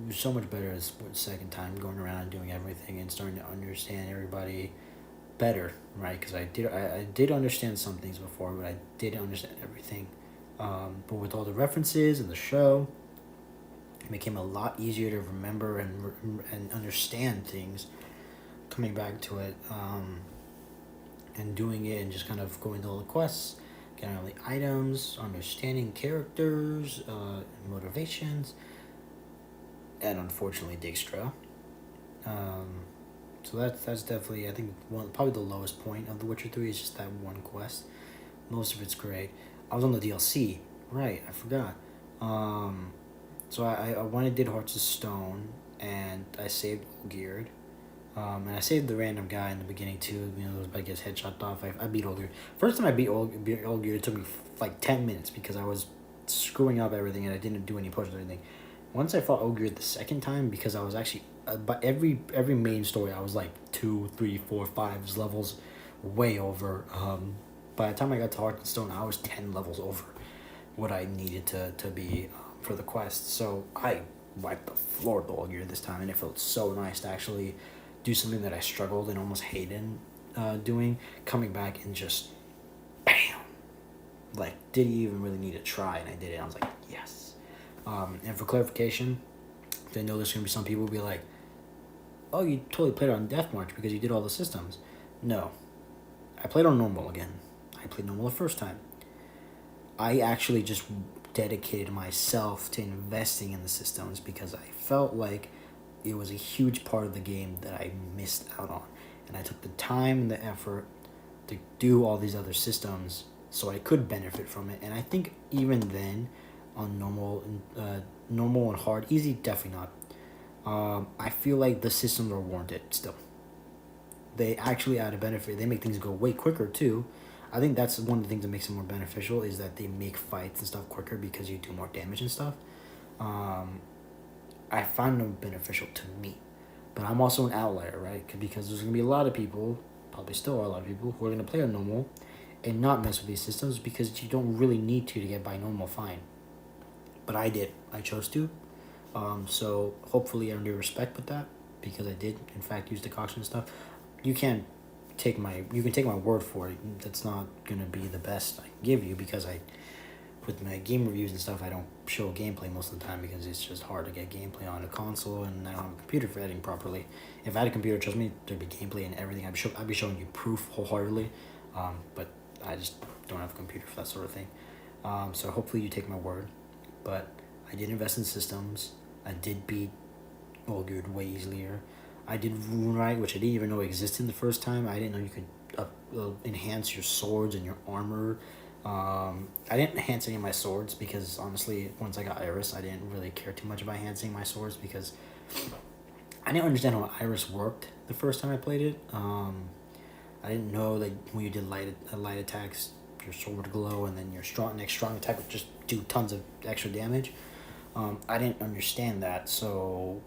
was so much better as second time going around and doing everything and starting to understand everybody better, right? Because I did understand some things before, but I didn't understand everything. But with all the references and the show, it became a lot easier to remember and understand things coming back to it, and doing it and just kind of going to all the quests, getting all the items, understanding characters, motivations, and unfortunately Dijkstra. So that's definitely, I think, probably the lowest point of The Witcher 3 is just that one quest. Most of it's great. I was on the DLC, right? I forgot. So I went and did Hearts of Stone, and I saved Olgierd. And I saved the random guy in the beginning too. I gets head chopped off. I beat Olgierd. First time I beat Olgierd, it took me like 10 minutes because I was screwing up everything and I didn't do any pushes or anything. Once I fought Olgierd the second time, because I was actually, but every main story I was like 2, 3, 4, 5 levels way over. By the time I got to Heart and Stone, I was 10 levels over what I needed to be for the quest. So I wiped the floor with Olgierd this time, and it felt so nice to actually do something that I struggled and almost hated doing, coming back and just bam, like didn't even really need to try, and I did it. I was like, yes. And for clarification, I know there's gonna be some people who be like, oh, you totally played on Death March because you did all the systems. No, I played on normal again. I played normal the first time. I actually just dedicated myself to investing in the systems because I felt like it was a huge part of the game that I missed out on. And I took the time and the effort to do all these other systems so I could benefit from it. And I think even then, on normal and hard, easy, definitely not. I feel like the systems are warranted still. They actually add a benefit. They make things go way quicker too. I think that's one of the things that makes it more beneficial is that they make fights and stuff quicker because you do more damage and stuff. I find them beneficial to me. But I'm also an outlier, right? Because there's going to be a lot of people, probably still are a lot of people, who are going to play on normal and not mess with these systems because you don't really need to get by normal fine. But I did. I chose to. So hopefully I earned your respect with that because I did, in fact, use decoction and stuff. You can't you can take my word for it. That's not gonna be the best I can give you, because with my game reviews and stuff, I don't show gameplay most of the time because it's just hard to get gameplay on a console, and I don't have a computer for editing properly. If I had a computer, trust me, there'd be gameplay and everything. I'd be showing you proof wholeheartedly, but I just don't have a computer for that sort of thing. So hopefully you take my word. But I did invest in systems. I did beat Olgierd way easier. I did Runeright, which I didn't even know existed the first time. I didn't know you could enhance your swords and your armor. I didn't enhance any of my swords because, honestly, once I got Iris, I didn't really care too much about enhancing my swords because I didn't understand how Iris worked the first time I played it. I didn't know that when you did light attacks, your sword would glow, and then your next strong attack would just do tons of extra damage. I didn't understand that, so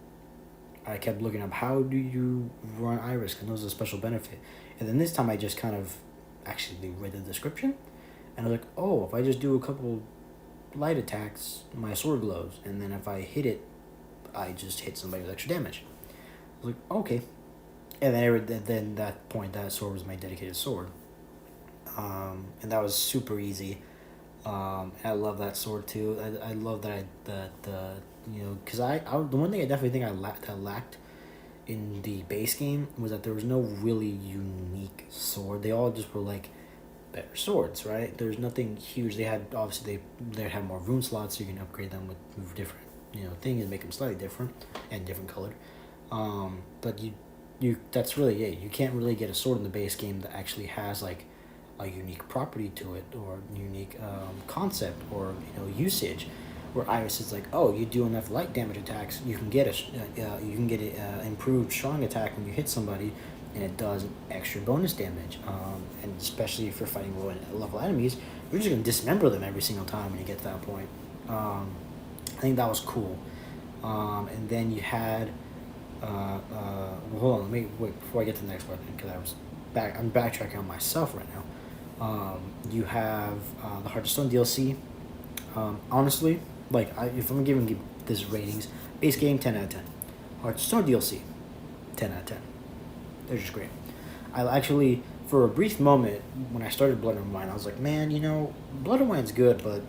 I kept looking up, how do you run Iris? Because there's a special benefit. And then this time I just kind of actually read the description, and I was like, oh, if I just do a couple light attacks, my sword glows, and then if I hit it, I just hit somebody with extra damage. I was like, okay. And then that point, that sword was my dedicated sword. And that was super easy. I love that sword too. I love that because the one thing I definitely think I lacked in the base game was that there was no really unique sword. They all just were like better swords, right? There's nothing huge. They had they had more rune slots, so you can upgrade them with different things and make them slightly different and different colored. But you that's really it. You can't really get a sword in the base game that actually has like a unique property to it, or unique concept, or usage, where Iris is like, oh, you do enough light damage attacks, you can get a improved strong attack when you hit somebody, and it does extra bonus damage. And especially if you're fighting low level enemies, you're just gonna dismember them every single time when you get to that point. I think that was cool. And then you had well, hold on, let me wait before I get to the next part, because I'm backtracking on myself right now. You have the Heart of Stone DLC. Honestly, if I'm giving this ratings, base game 10 out of 10. Heart of Stone DLC, 10 out of 10. They're just great. I actually, for a brief moment, when I started Blood and Wine, I was like, man, Blood and Wine's good, but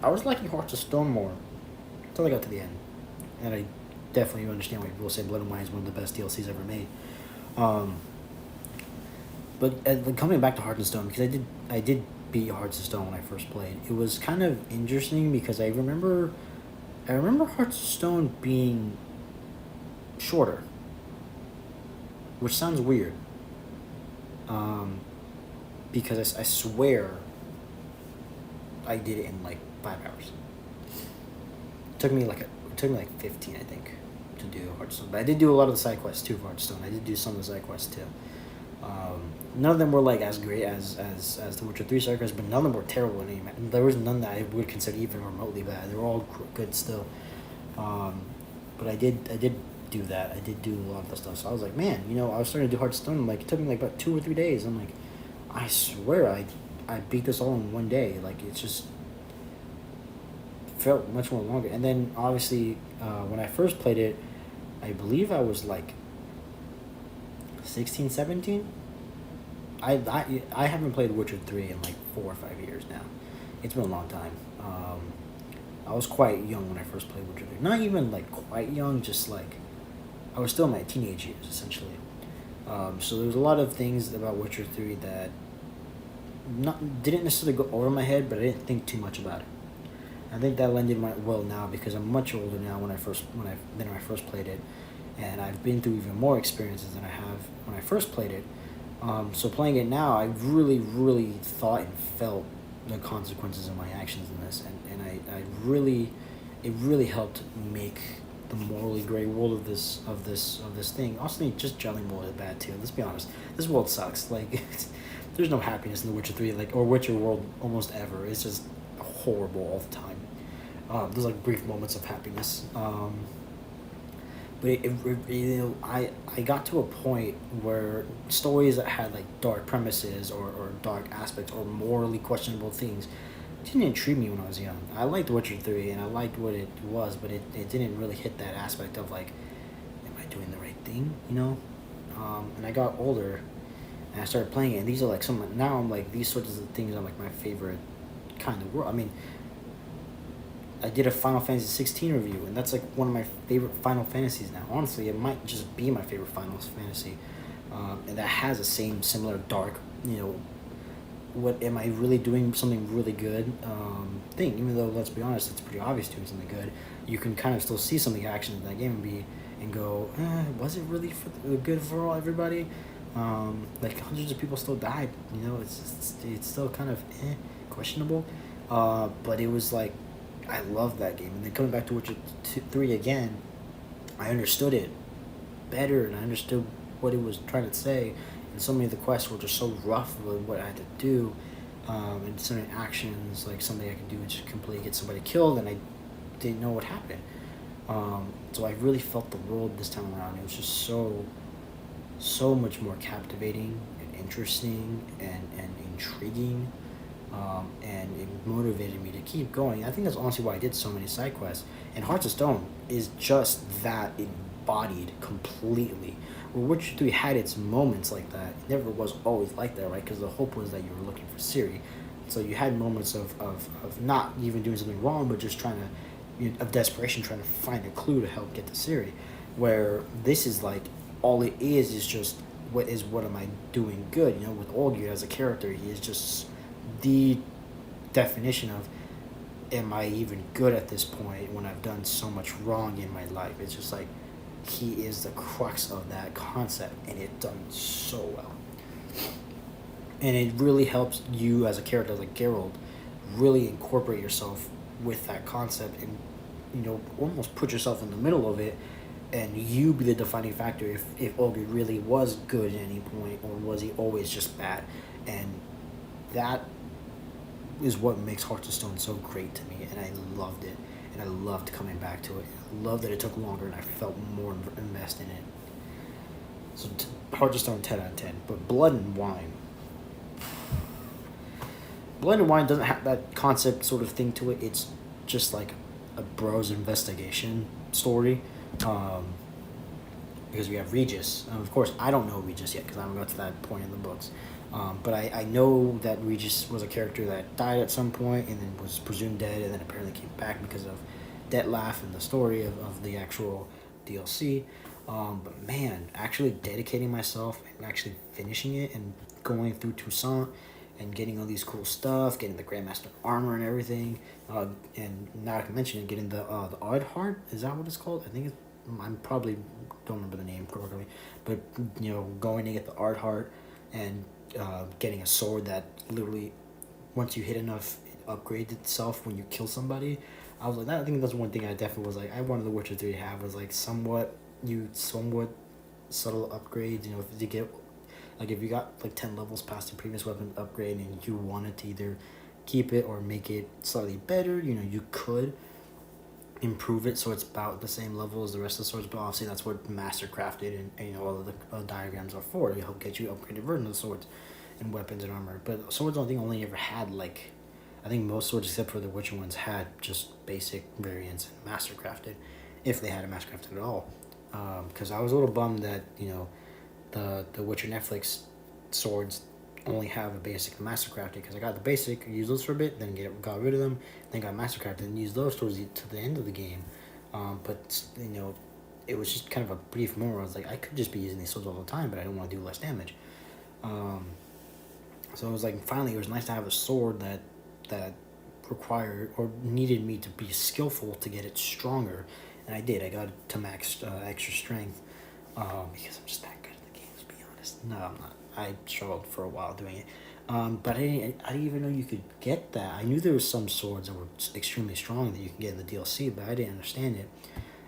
I was liking Hearts of Stone more until I got to the end. And I definitely understand why people say Blood and Wine is one of the best DLCs ever made. But coming back to Hearts of Stone, because I did beat Hearts of Stone when I first played. It was kind of interesting because I remember Hearts of Stone being shorter, which sounds weird. Because I swear I did it in like 5 hours. It took me like 15, I think, to do Hearts of Stone. But I did do a lot of the side quests too for Hearts of Stone. I did do some of the side quests too. None of them were like as great as the Witcher 3 side quests, but none of them were terrible in any manner. There was none that I would consider even remotely bad. They were all good still. But I did do that. I did do a lot of the stuff. So I was like, man, I was starting to do Hearts of Stone. Like, it took me like about 2 or 3 days. I'm like, I swear I beat this all in one day. Like, it just felt much more longer. And then obviously when I first played it, I believe I was like 16, 17. I haven't played Witcher 3 in like 4 or 5 years now. It's been a long time. I was quite young when I first played Witcher 3. Not even like quite young, just like I was still in my teenage years essentially. So there was a lot of things about Witcher 3 that didn't necessarily go over my head, but I didn't think too much about it. I think that landed well now because I'm much older now when I first played it, and I've been through even more experiences than I have when I first played it. So playing it now, I really, really thought and felt the consequences of my actions in this, and it really helped make the morally gray world of this thing. Also, just Jelly World is bad too. Let's be honest, this world sucks. Like, there's no happiness in the Witcher 3, or Witcher world almost ever. It's just horrible all the time. There's like brief moments of happiness. But I got to a point where stories that had like dark premises or dark aspects or morally questionable things didn't intrigue me when I was young. I liked Witcher 3 and I liked what it was, but it didn't really hit that aspect of like, am I doing the right thing? And I got older, And I started playing it, and these are like some. Now I'm like these sorts of things are like my favorite kind of world. I mean, I did a Final Fantasy 16 review, and that's like one of my favorite Final Fantasies now. Honestly, it might just be my favorite Final Fantasy, and that has the same similar dark, what am I really doing something really good thing. Even though, let's be honest, it's pretty obvious doing something good. You can kind of still see some of the action in that game and go, was it really good for all everybody? Like hundreds of people still died. It's still kind of questionable. But it was like I love that game. And then coming back to Witcher 3 again, I understood it better and I understood what it was trying to say. And so many of the quests were just so rough with what I had to do. And certain actions, like something I could do to completely get somebody killed, and I didn't know what happened. So I really felt the world this time around. It was just so much more captivating and interesting and intriguing. And it motivated me to keep going. I think that's honestly why I did so many side quests. And Hearts of Stone is just that embodied completely. Where Witcher 3 had its moments like that. It never was always like that, right? Because the hope was that you were looking for Ciri. So you had moments of not even doing something wrong, but just trying to, of desperation, trying to find a clue to help get to Ciri. Where this is like, all it is just, what am I doing good? With Olgierd as a character, he is just the definition of, am I even good at this point when I've done so much wrong in my life? It's just like, he is the crux of that concept, and it's done so well. And it really helps you as a character, like Geralt, really incorporate yourself with that concept and, almost put yourself in the middle of it, and you be the defining factor if Olgierd really was good at any point, or was he always just bad. And that is what makes Hearts of Stone so great to me, and I loved it, and I loved coming back to it. I loved that it took longer, and I felt more invested in it. So Hearts of Stone, 10 out of 10. But Blood and Wine doesn't have that concept sort of thing to it. It's just like a bro's investigation story. Because we have Regis. Of course, I don't know Regis yet because I haven't got to that point in the books. But I know that Regis was a character that died at some point and then was presumed dead, and then apparently came back because of Dettlaff and the story of the actual DLC. But man, actually dedicating myself and actually finishing it and going through Toussaint and getting all these cool stuff, getting the Grandmaster armor and everything, and not to mention getting the Aardhart, is that what it's called? I think it's, I'm probably don't remember the name correctly, but going to get the Aardhart and getting a sword that literally, once you hit enough, it upgrades itself when you kill somebody. I was like, I think that's one thing I definitely was like, I wanted The Witcher 3 to have, was like somewhat subtle upgrades. If you get, like, if you got like 10 levels past the previous weapon upgrade and you wanted to either keep it or make it slightly better, you could improve it so it's about the same level as the rest of the swords. But obviously that's what Mastercrafted and all of the diagrams are for, to help get you upgraded versions of swords and weapons and armor. But swords, I think, only ever had, like, I think most swords except for the Witcher ones had just basic variants and Mastercrafted, if they had a Mastercrafted at all. Because I was a little bummed that the Witcher Netflix swords only have a basic and Mastercrafted, because I got the basic, used those for a bit, then got rid of them, then got Mastercrafted and used those towards to the end of the game. But it was just kind of a brief moment where I was like, I could just be using these swords all the time, but I don't want to do less damage. So it was like, finally, it was nice to have a sword that required or needed me to be skillful to get it stronger, and I did. I got it to max extra strength, because I'm just that good at the game, to be honest. No, I'm not. I struggled for a while doing it, but I didn't even know you could get that. I knew there was some swords that were extremely strong that you can get in the DLC, but I didn't understand it.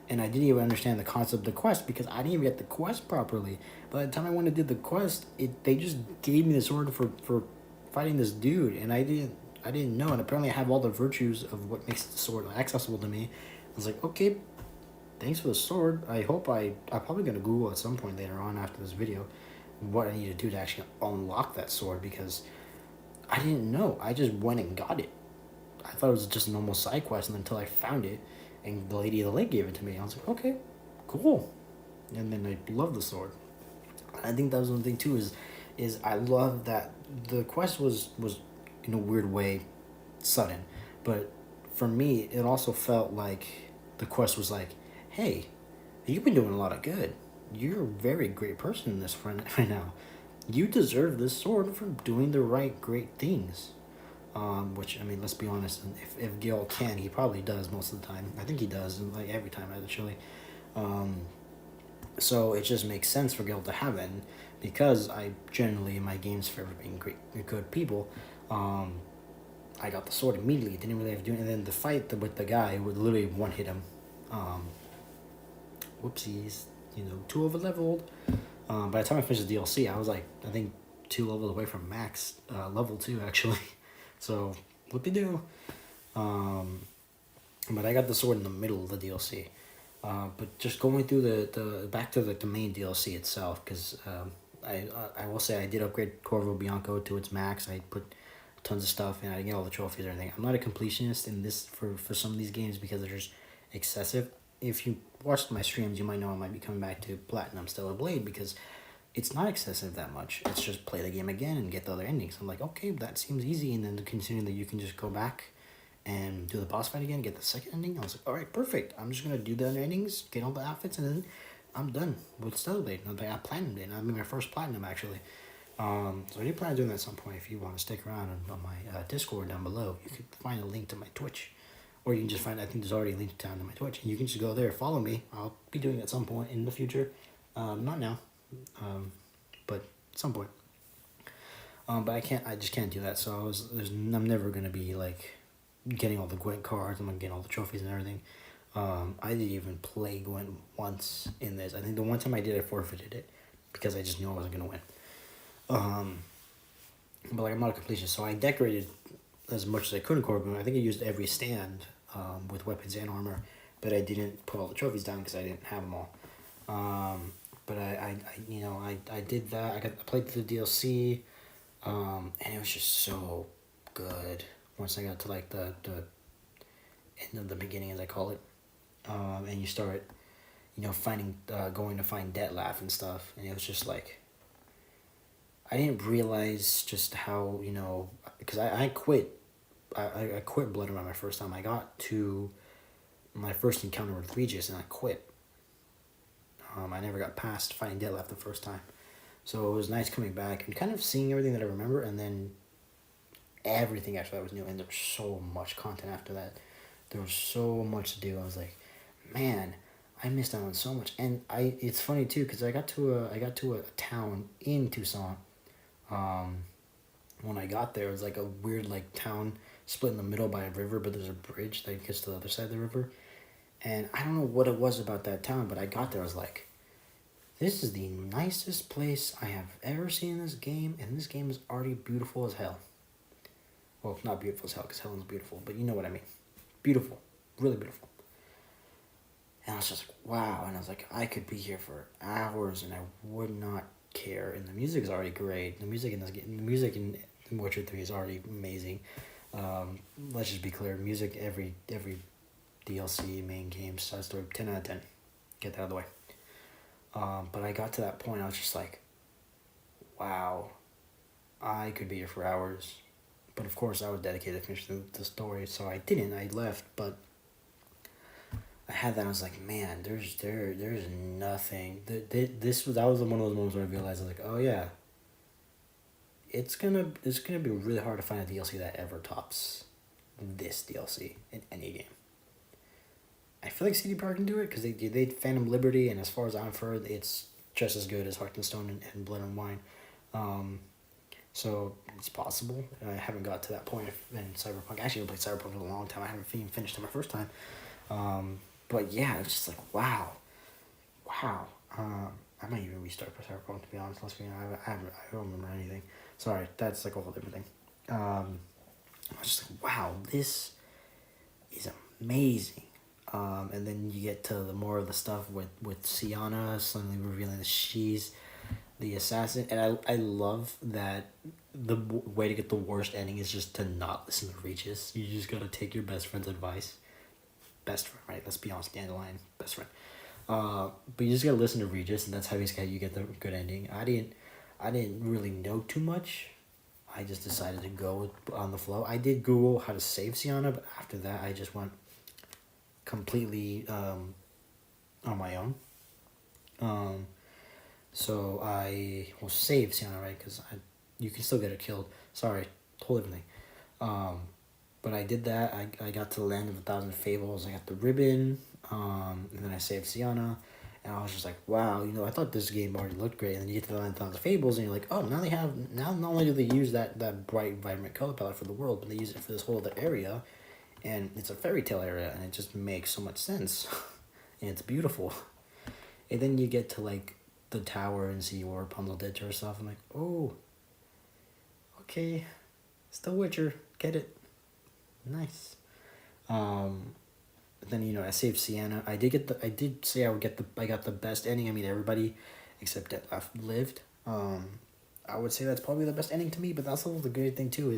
And I didn't even understand the concept of the quest because I didn't even get the quest properly. By the time I went to do the quest, they just gave me the sword for fighting this dude, and I didn't know. And apparently I have all the virtues of what makes the sword accessible to me. I was like, okay, thanks for the sword. I'm probably going to Google at some point later on after this video what I need to do to actually unlock that sword, because I didn't know. I just went and got it. I thought it was just a normal side quest, and until I found it, and the Lady of the Lake gave it to me, I was like, okay, cool. And then I love the sword. I think that was one thing too, is is I love that the quest was in a weird way sudden, but for me it also felt like the quest was like, hey, you've been doing a lot of good. You're a very great person in this front right now. You deserve this sword for doing the right great things. Which I mean, let's be honest. If Gil can, he probably does most of the time. I think he does, and like every time actually. Um, so it just makes sense for Gil to have it, and because I generally in my games favor being great, good people. Um, I got the sword immediately. Didn't really have to do anything. And then the fight with the guy would literally one hit him. Um, whoopsies, too over leveled. By the time I finished the DLC, I was like, I think 2 levels away from max level 2 actually. So what they do? But I got the sword in the middle of the DLC. But just going through the back to the main DLC itself, because I will say I did upgrade Corvo Bianco to its max. I put tons of stuff and I get all the trophies and everything. I'm not a completionist in this for some of these games because they're just excessive. If you watched my streams, you might know I might be coming back to Platinum Stellar Blade because it's not excessive that much. It's just play the game again and get the other endings. I'm like, okay, that seems easy. And then considering that you can just go back and do the boss fight again, get the second ending, I was like, all right, perfect. I'm just going to do the other endings, get all the outfits, and then I'm done with Stellar Blade. I platinumed it. I mean, my first platinum, actually. So I do plan on doing that at some point. If you want to stick around on my Discord down below, you can find a link to my Twitch. Or you can just find, I think there's already a link down to my Twitch. And you can just go there, follow me. I'll be doing it at some point in the future. Not now, but at some point. But I just can't do that. So I'm never going to be like getting all the Gwent cards. I'm going to get all the trophies and everything. I didn't even play Gwent once in this. I think the one time I did, I forfeited it because I just knew I wasn't going to win. But like I'm not a completionist, so I decorated as much as I could in Corbin. I think I used every stand with weapons and armor, but I didn't put all the trophies down because I didn't have them all. But I did that. I played the DLC, and it was just so good. Once I got to like the end of the beginning, as I call it, and you start, finding going to find Dettlaff and stuff, and it was just like. I didn't realize just how, because I quit. I quit Bloodborne my first time. I got to my first encounter with Regis and I quit. I never got past fighting Dettlaff the first time. So it was nice coming back and kind of seeing everything that I remember, and then everything after that was new. And there was so much content after that. There was so much to do. I was like, man, I missed out on so much. And it's funny too, because I got to a town in Tucson. When I got there, it was like a weird like town split in the middle by a river, but there's a bridge that gets to the other side of the river. And I don't know what it was about that town, but I got there, I was like, this is the nicest place I have ever seen in this game, and this game is already beautiful as hell. Well, not beautiful as hell, because Helen's beautiful, but you know what I mean. Beautiful. Really beautiful. And I was just like, wow. And I was like, I could be here for hours, and I would not care. And the music is already great. The music in Witcher 3 is already amazing. Let's just be clear, music every DLC main game side story 10 out of 10. Get that out of the way. But I got to that point, I was just like, wow, I could be here for hours. But of course I was dedicated to finish the story, so I didn't. I left, but I had that. I was like, man, there's nothing. That was one of those moments where I realized, I was like, oh yeah, it's gonna be really hard to find a DLC that ever tops this DLC in any game. I feel like CD Projekt can do it because they did Phantom Liberty, and as far as I've heard, it's just as good as Heart and Stone and Blood and Wine. So it's possible. I haven't got to that point in Cyberpunk. I actually played Cyberpunk for a long time. I haven't even finished it my first time. But yeah, it's just like, wow. I might even restart for Cyberpunk, to be honest. I don't remember anything. Sorry, that's like a whole different thing. I was just like, wow, this is amazing. And then you get to the more of the stuff with Sienna suddenly revealing that she's the assassin. And I love that the way to get the worst ending is just to not listen to Regis. You just gotta take your best friend's advice. Best friend, right? Let's be honest, Dandelion, best friend. But you just gotta listen to Regis, and that's how you get the good ending. I didn't really know too much. I just decided to go on the flow. I did Google how to save Sienna, but after that, I just went completely on my own. So I will save Sienna, right? Because you can still get her killed. Sorry, whole different thing. But I did that. I got to the Land of a Thousand Fables. I got the ribbon. And then I saved Sienna. And I was just like, wow, I thought this game already looked great. And then you get to the Land of a Thousand Fables, and you're like, oh, now not only do they use that bright, vibrant color palette for the world, but they use it for this whole other area. And it's a fairy tale area, and it just makes so much sense. And it's beautiful. And then you get to, like, the tower and see where Rapunzel did to herself. I'm like, oh, okay. It's The Witcher. Get it. Nice. Then I saved Sienna. I did say I got the best ending. I mean, everybody except Detlef lived. I would say that's probably the best ending to me. But that's also the good thing too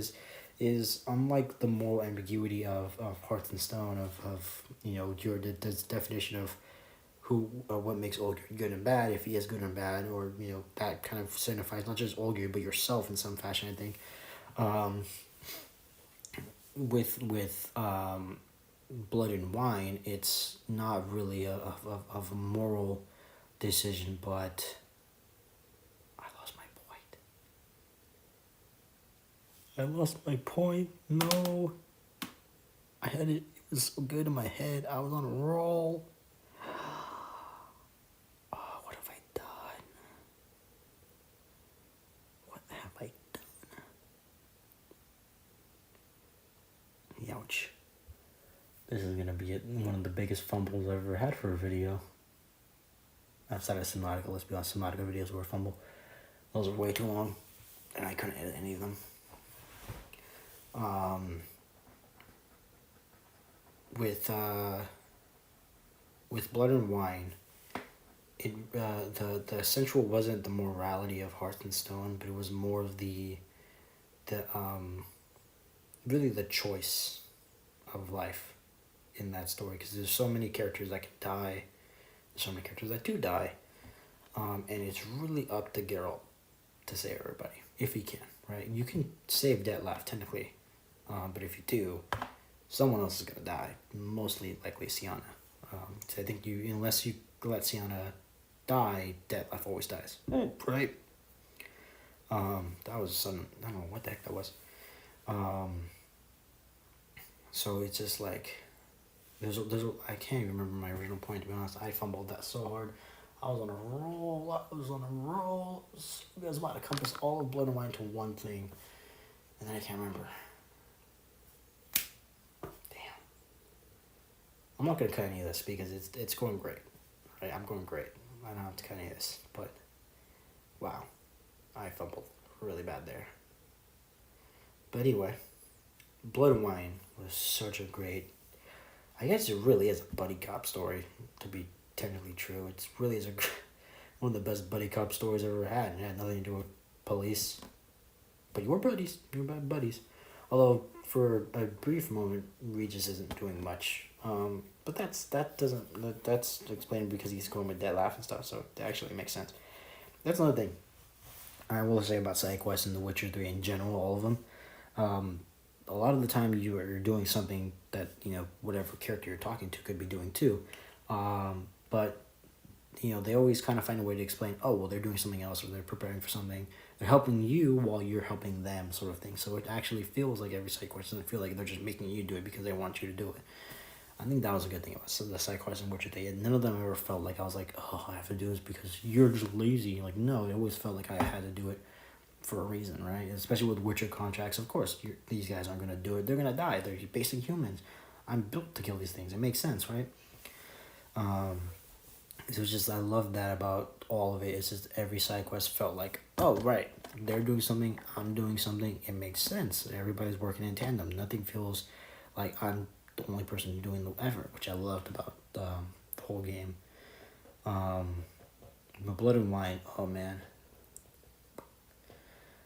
is unlike the moral ambiguity of Hearts and Stone of your definition of who what makes Olgierd good and bad, if he is good and bad, or that kind of signifies not just Olgierd but yourself in some fashion. I think. With Blood and Wine, it's not really of a moral decision, but I lost my point. No, I had it. It was so good in my head. I was on a roll. Oh, what have I done? What have I done? Ouch. This is gonna be one of the biggest fumbles I've ever had for a video. Outside of Subnautica, let's be honest, Subnautica videos were a fumble. Those are way too long, and I couldn't edit any of them. With Blood and Wine, the central wasn't the morality of Hearts and Stone, but it was more of the really the choice of life in that story, because there's so many characters that can die, there's so many characters that do die, and it's really up to Geralt to save everybody if he can, right? You can save Detlef technically, but if you do, someone else is gonna die, mostly likely Sienna. So I think unless you let Sienna die, Detlef always dies, right? That was some, I don't know what the heck that was. So it's just like, I can't even remember my original point, to be honest. I fumbled that so hard. I was on a roll. I was about to compass all of Blood and Wine to one thing, and then I can't remember. Damn. I'm not gonna cut any of this because it's going great. Right, I'm going great. I don't have to cut any of this, but wow, I fumbled really bad there. But anyway, Blood and Wine was such a great, I guess it really is a buddy cop story, to be technically true. It really is one of the best buddy cop stories I've ever had. It had nothing to do with police, but you were buddies. You were buddies. Although for a brief moment, Regis isn't doing much. But that's explained because he's going with Detlef and stuff. So it actually makes sense. That's another thing I will say about side quests in The Witcher 3 in general, all of them. A lot of the time you're doing something that, whatever character you're talking to could be doing too. But, they always kind of find a way to explain, oh, well, they're doing something else, or they're preparing for something. They're helping you while you're helping them, sort of thing. So it actually feels like every side quest doesn't feel like they're just making you do it because they want you to do it. I think that was a good thing about some of the side quests in Witcher 3. None of them ever felt like I was like, oh, I have to do this because you're just lazy. Like, no, it always felt like I had to do it for a reason, right? Especially with Witcher contracts, of course, these guys aren't going to do it. They're going to die. They're basic humans. I'm built to kill these things. It makes sense, right? It was just, I love that about all of it. It's just every side quest felt like, oh, right, they're doing something, I'm doing something. It makes sense. Everybody's working in tandem. Nothing feels like I'm the only person doing the effort, which I loved about the whole game. But Blood and Wine, oh man.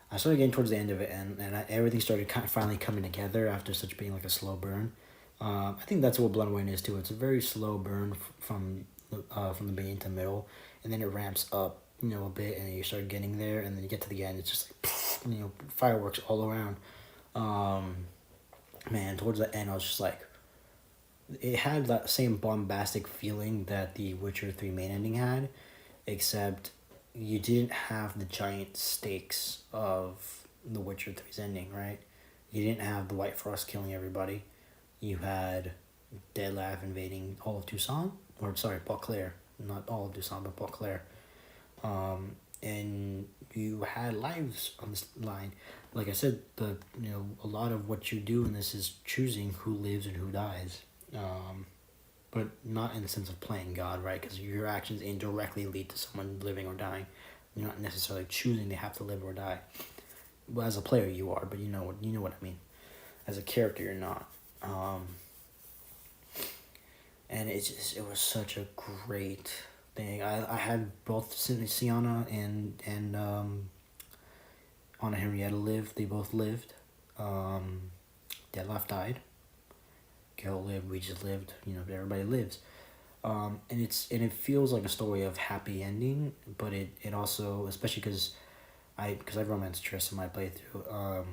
I started getting towards the end of it, and everything started kind of finally coming together after such being like a slow burn. I think that's what Blood and Wine is too. It's a very slow burn from the beginning to the middle, and then it ramps up a bit, and you start getting there, and then you get to the end, it's just like, fireworks all around. Um, Man, towards the end, I was just like, it had that same bombastic feeling that the Witcher 3 main ending had, except you didn't have the giant stakes of the Witcher 3's ending, right? You didn't have the White Frost killing everybody. You had Deadlaugh invading all of Toussaint, or sorry, Beauclair, not all of Toussaint, but Beauclair. And you had lives on this line. Like I said, a lot of what you do in this is choosing who lives and who dies. But not in the sense of playing God, right? Because your actions indirectly lead to someone living or dying. You're not necessarily choosing they have to live or die. Well, as a player, you are, but you know what I mean. As a character, you're not. And it was such a great thing. I had both Sienna and Anna Henrietta lived. They both lived. Detlef died. Geralt lived. We just lived. Everybody lives. And it feels like a story of happy ending, but it also, especially because I romanced Triss in my playthrough.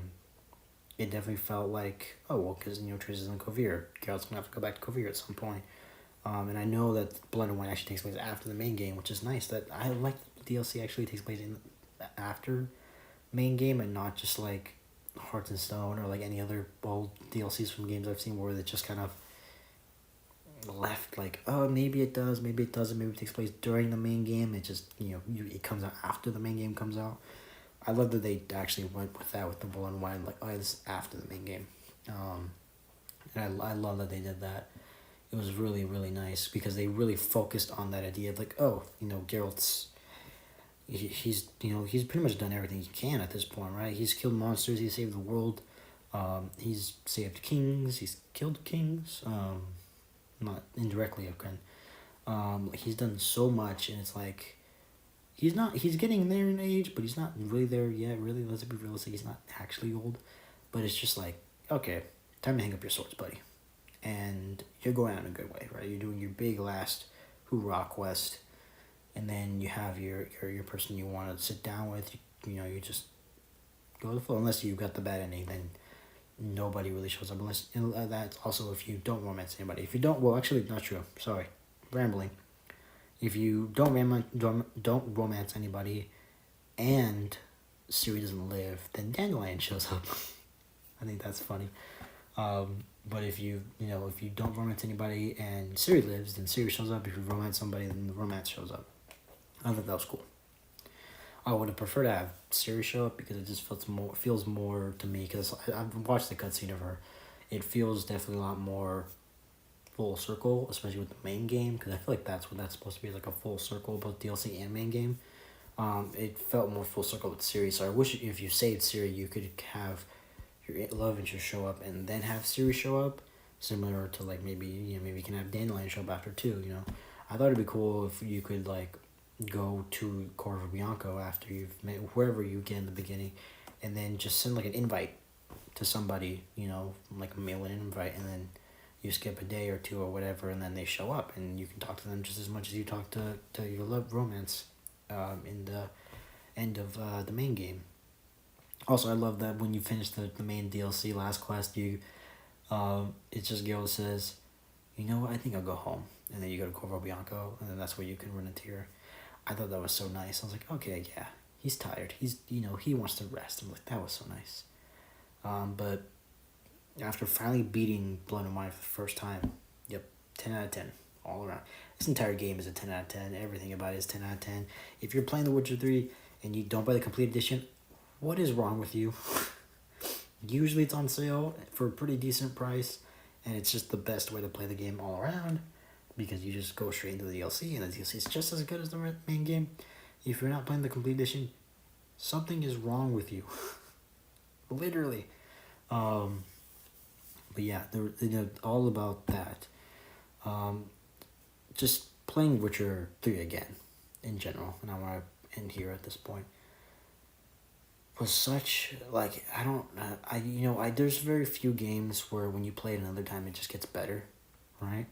It definitely felt like, oh well, because Triss is in Kovir. Geralt's gonna have to go back to Kovir at some point. And I know that Blood and Wine actually takes place after the main game, which is nice. That I like the DLC actually takes place after main game and not just like Hearts and Stone or like any other old DLCs from games I've seen where it just kind of left like, oh, maybe it does, maybe it doesn't, maybe it takes place during the main game. It just it comes out after the main game comes out. I love that they actually went with that with the Blood and Wine, like, oh, this is after the main game. And I love that they did that. It was really, really nice because they really focused on that idea of like, oh, Geralt's, he's pretty much done everything he can at this point, right? He's killed monsters, he's saved the world, he's saved kings, he's killed kings, not indirectly, okay. He's done so much, and it's like, he's getting there in age, but he's not really there yet, really, let's be realistic, he's not actually old, but it's just like, okay, time to hang up your swords, buddy. And you're going out in a good way, right? You're doing your big last hoorah quest, and then you have your person you want to sit down with. You just go with the flow. Unless you got the bad ending, then nobody really shows up. Unless that's also if you don't romance anybody. If you don't, well, actually, not true. Sorry, rambling. If you don't romance anybody, and Ciri doesn't live, then Dandelion shows up. I think that's funny. But if you don't romance anybody and Ciri lives, then Ciri shows up. If you romance somebody, then the romance shows up. I thought that was cool. I would have preferred to have Ciri show up because it just feels more to me, because I've watched the cutscene of her. It feels definitely a lot more full circle, especially with the main game, because I feel like that's what that's supposed to be, like a full circle, both DLC and main game. It felt more full circle with Ciri, so I wish if you saved Ciri, you could have your love interest show up and then have Ciri show up, similar to like maybe you can have Dandelion show up after too. I thought it'd be cool if you could like go to Corvo Bianco after you've met whoever you get in the beginning, and then just send like an invite to somebody, like mail an invite, and then you skip a day or two or whatever, and then they show up and you can talk to them just as much as you talk to your love romance in the end of the main game. Also, I love that when you finish the main DLC last quest, it's just Geralt says, you know what, I think I'll go home. And then you go to Corvo Bianco, and then that's where you can run into your... I thought that was so nice. I was like, okay, yeah, he's tired. He wants to rest. I'm like, that was so nice. But after finally beating Blood and Wine for the first time, yep, 10 out of 10, all around. This entire game is a 10 out of 10. Everything about it is 10 out of 10. If you're playing The Witcher 3 and you don't buy the complete edition, what is wrong with you? Usually it's on sale for a pretty decent price, and it's just the best way to play the game all around, because you just go straight into the DLC, and the DLC is just as good as the main game. If you're not playing the complete edition, something is wrong with you. Literally. But yeah, they're all about that. Just playing Witcher 3 again, in general, and I want to end here at this point, was such, like, there's very few games where when you play it another time, it just gets better, right?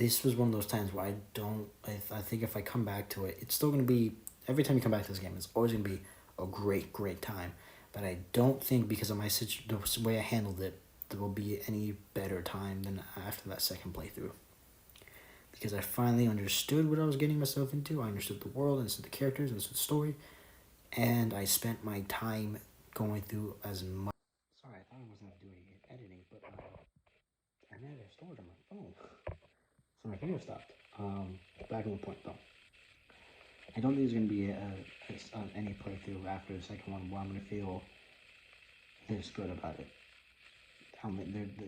this was one of those times where I think if I come back to it, it's still going to be, every time you come back to this game, it's always going to be a great time. But I don't think, because of the way I handled it, there will be any better time than after that second playthrough. Because I finally understood what I was getting myself into. I understood the world, understood the characters, understood the story. And I spent my time going through as much. Sorry, I thought I wasn't doing editing, but I ran out of storage on my phone. So my video stopped. Back on the point though. I don't think there's going to be any playthrough after the second one where I'm going to feel this good about it.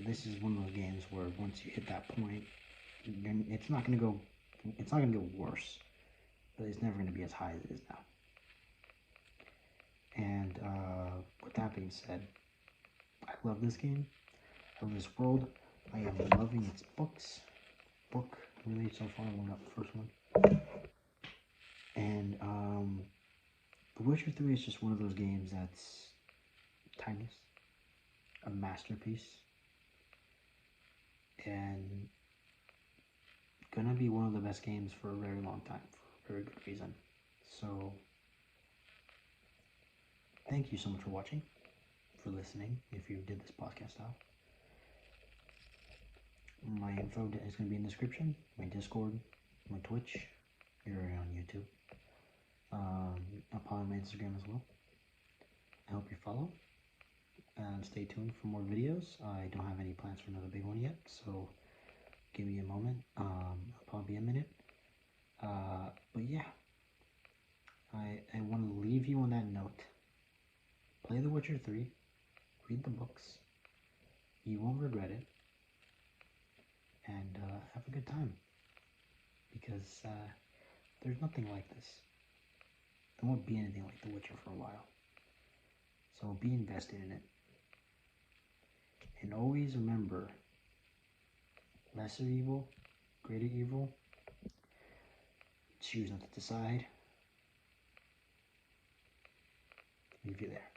This is one of those games where once you hit that point, it's not going to go worse, but it's never going to be as high as it is now. And with that being said, I love this game. I love this world. I am loving its book released so far. I got the first one. And The Witcher 3 is just one of those games that's timeless, a masterpiece, and gonna be one of the best games for a very long time, for a very good reason. So, thank you so much for watching, for listening, if you did this podcast out. My info is going to be in the description, my Discord, my Twitch, you're on YouTube. I'll probably my Instagram as well. I hope you follow, and stay tuned for more videos. I don't have any plans for another big one yet, so give me a moment. It'll probably be a minute. But yeah, I want to leave you on that note. Play The Witcher 3, read the books, you won't regret it, and have a good time, because there's nothing like this. There won't be anything like The Witcher for a while, so be invested in it. And always remember, lesser evil, greater evil, choose not to decide, leave you there.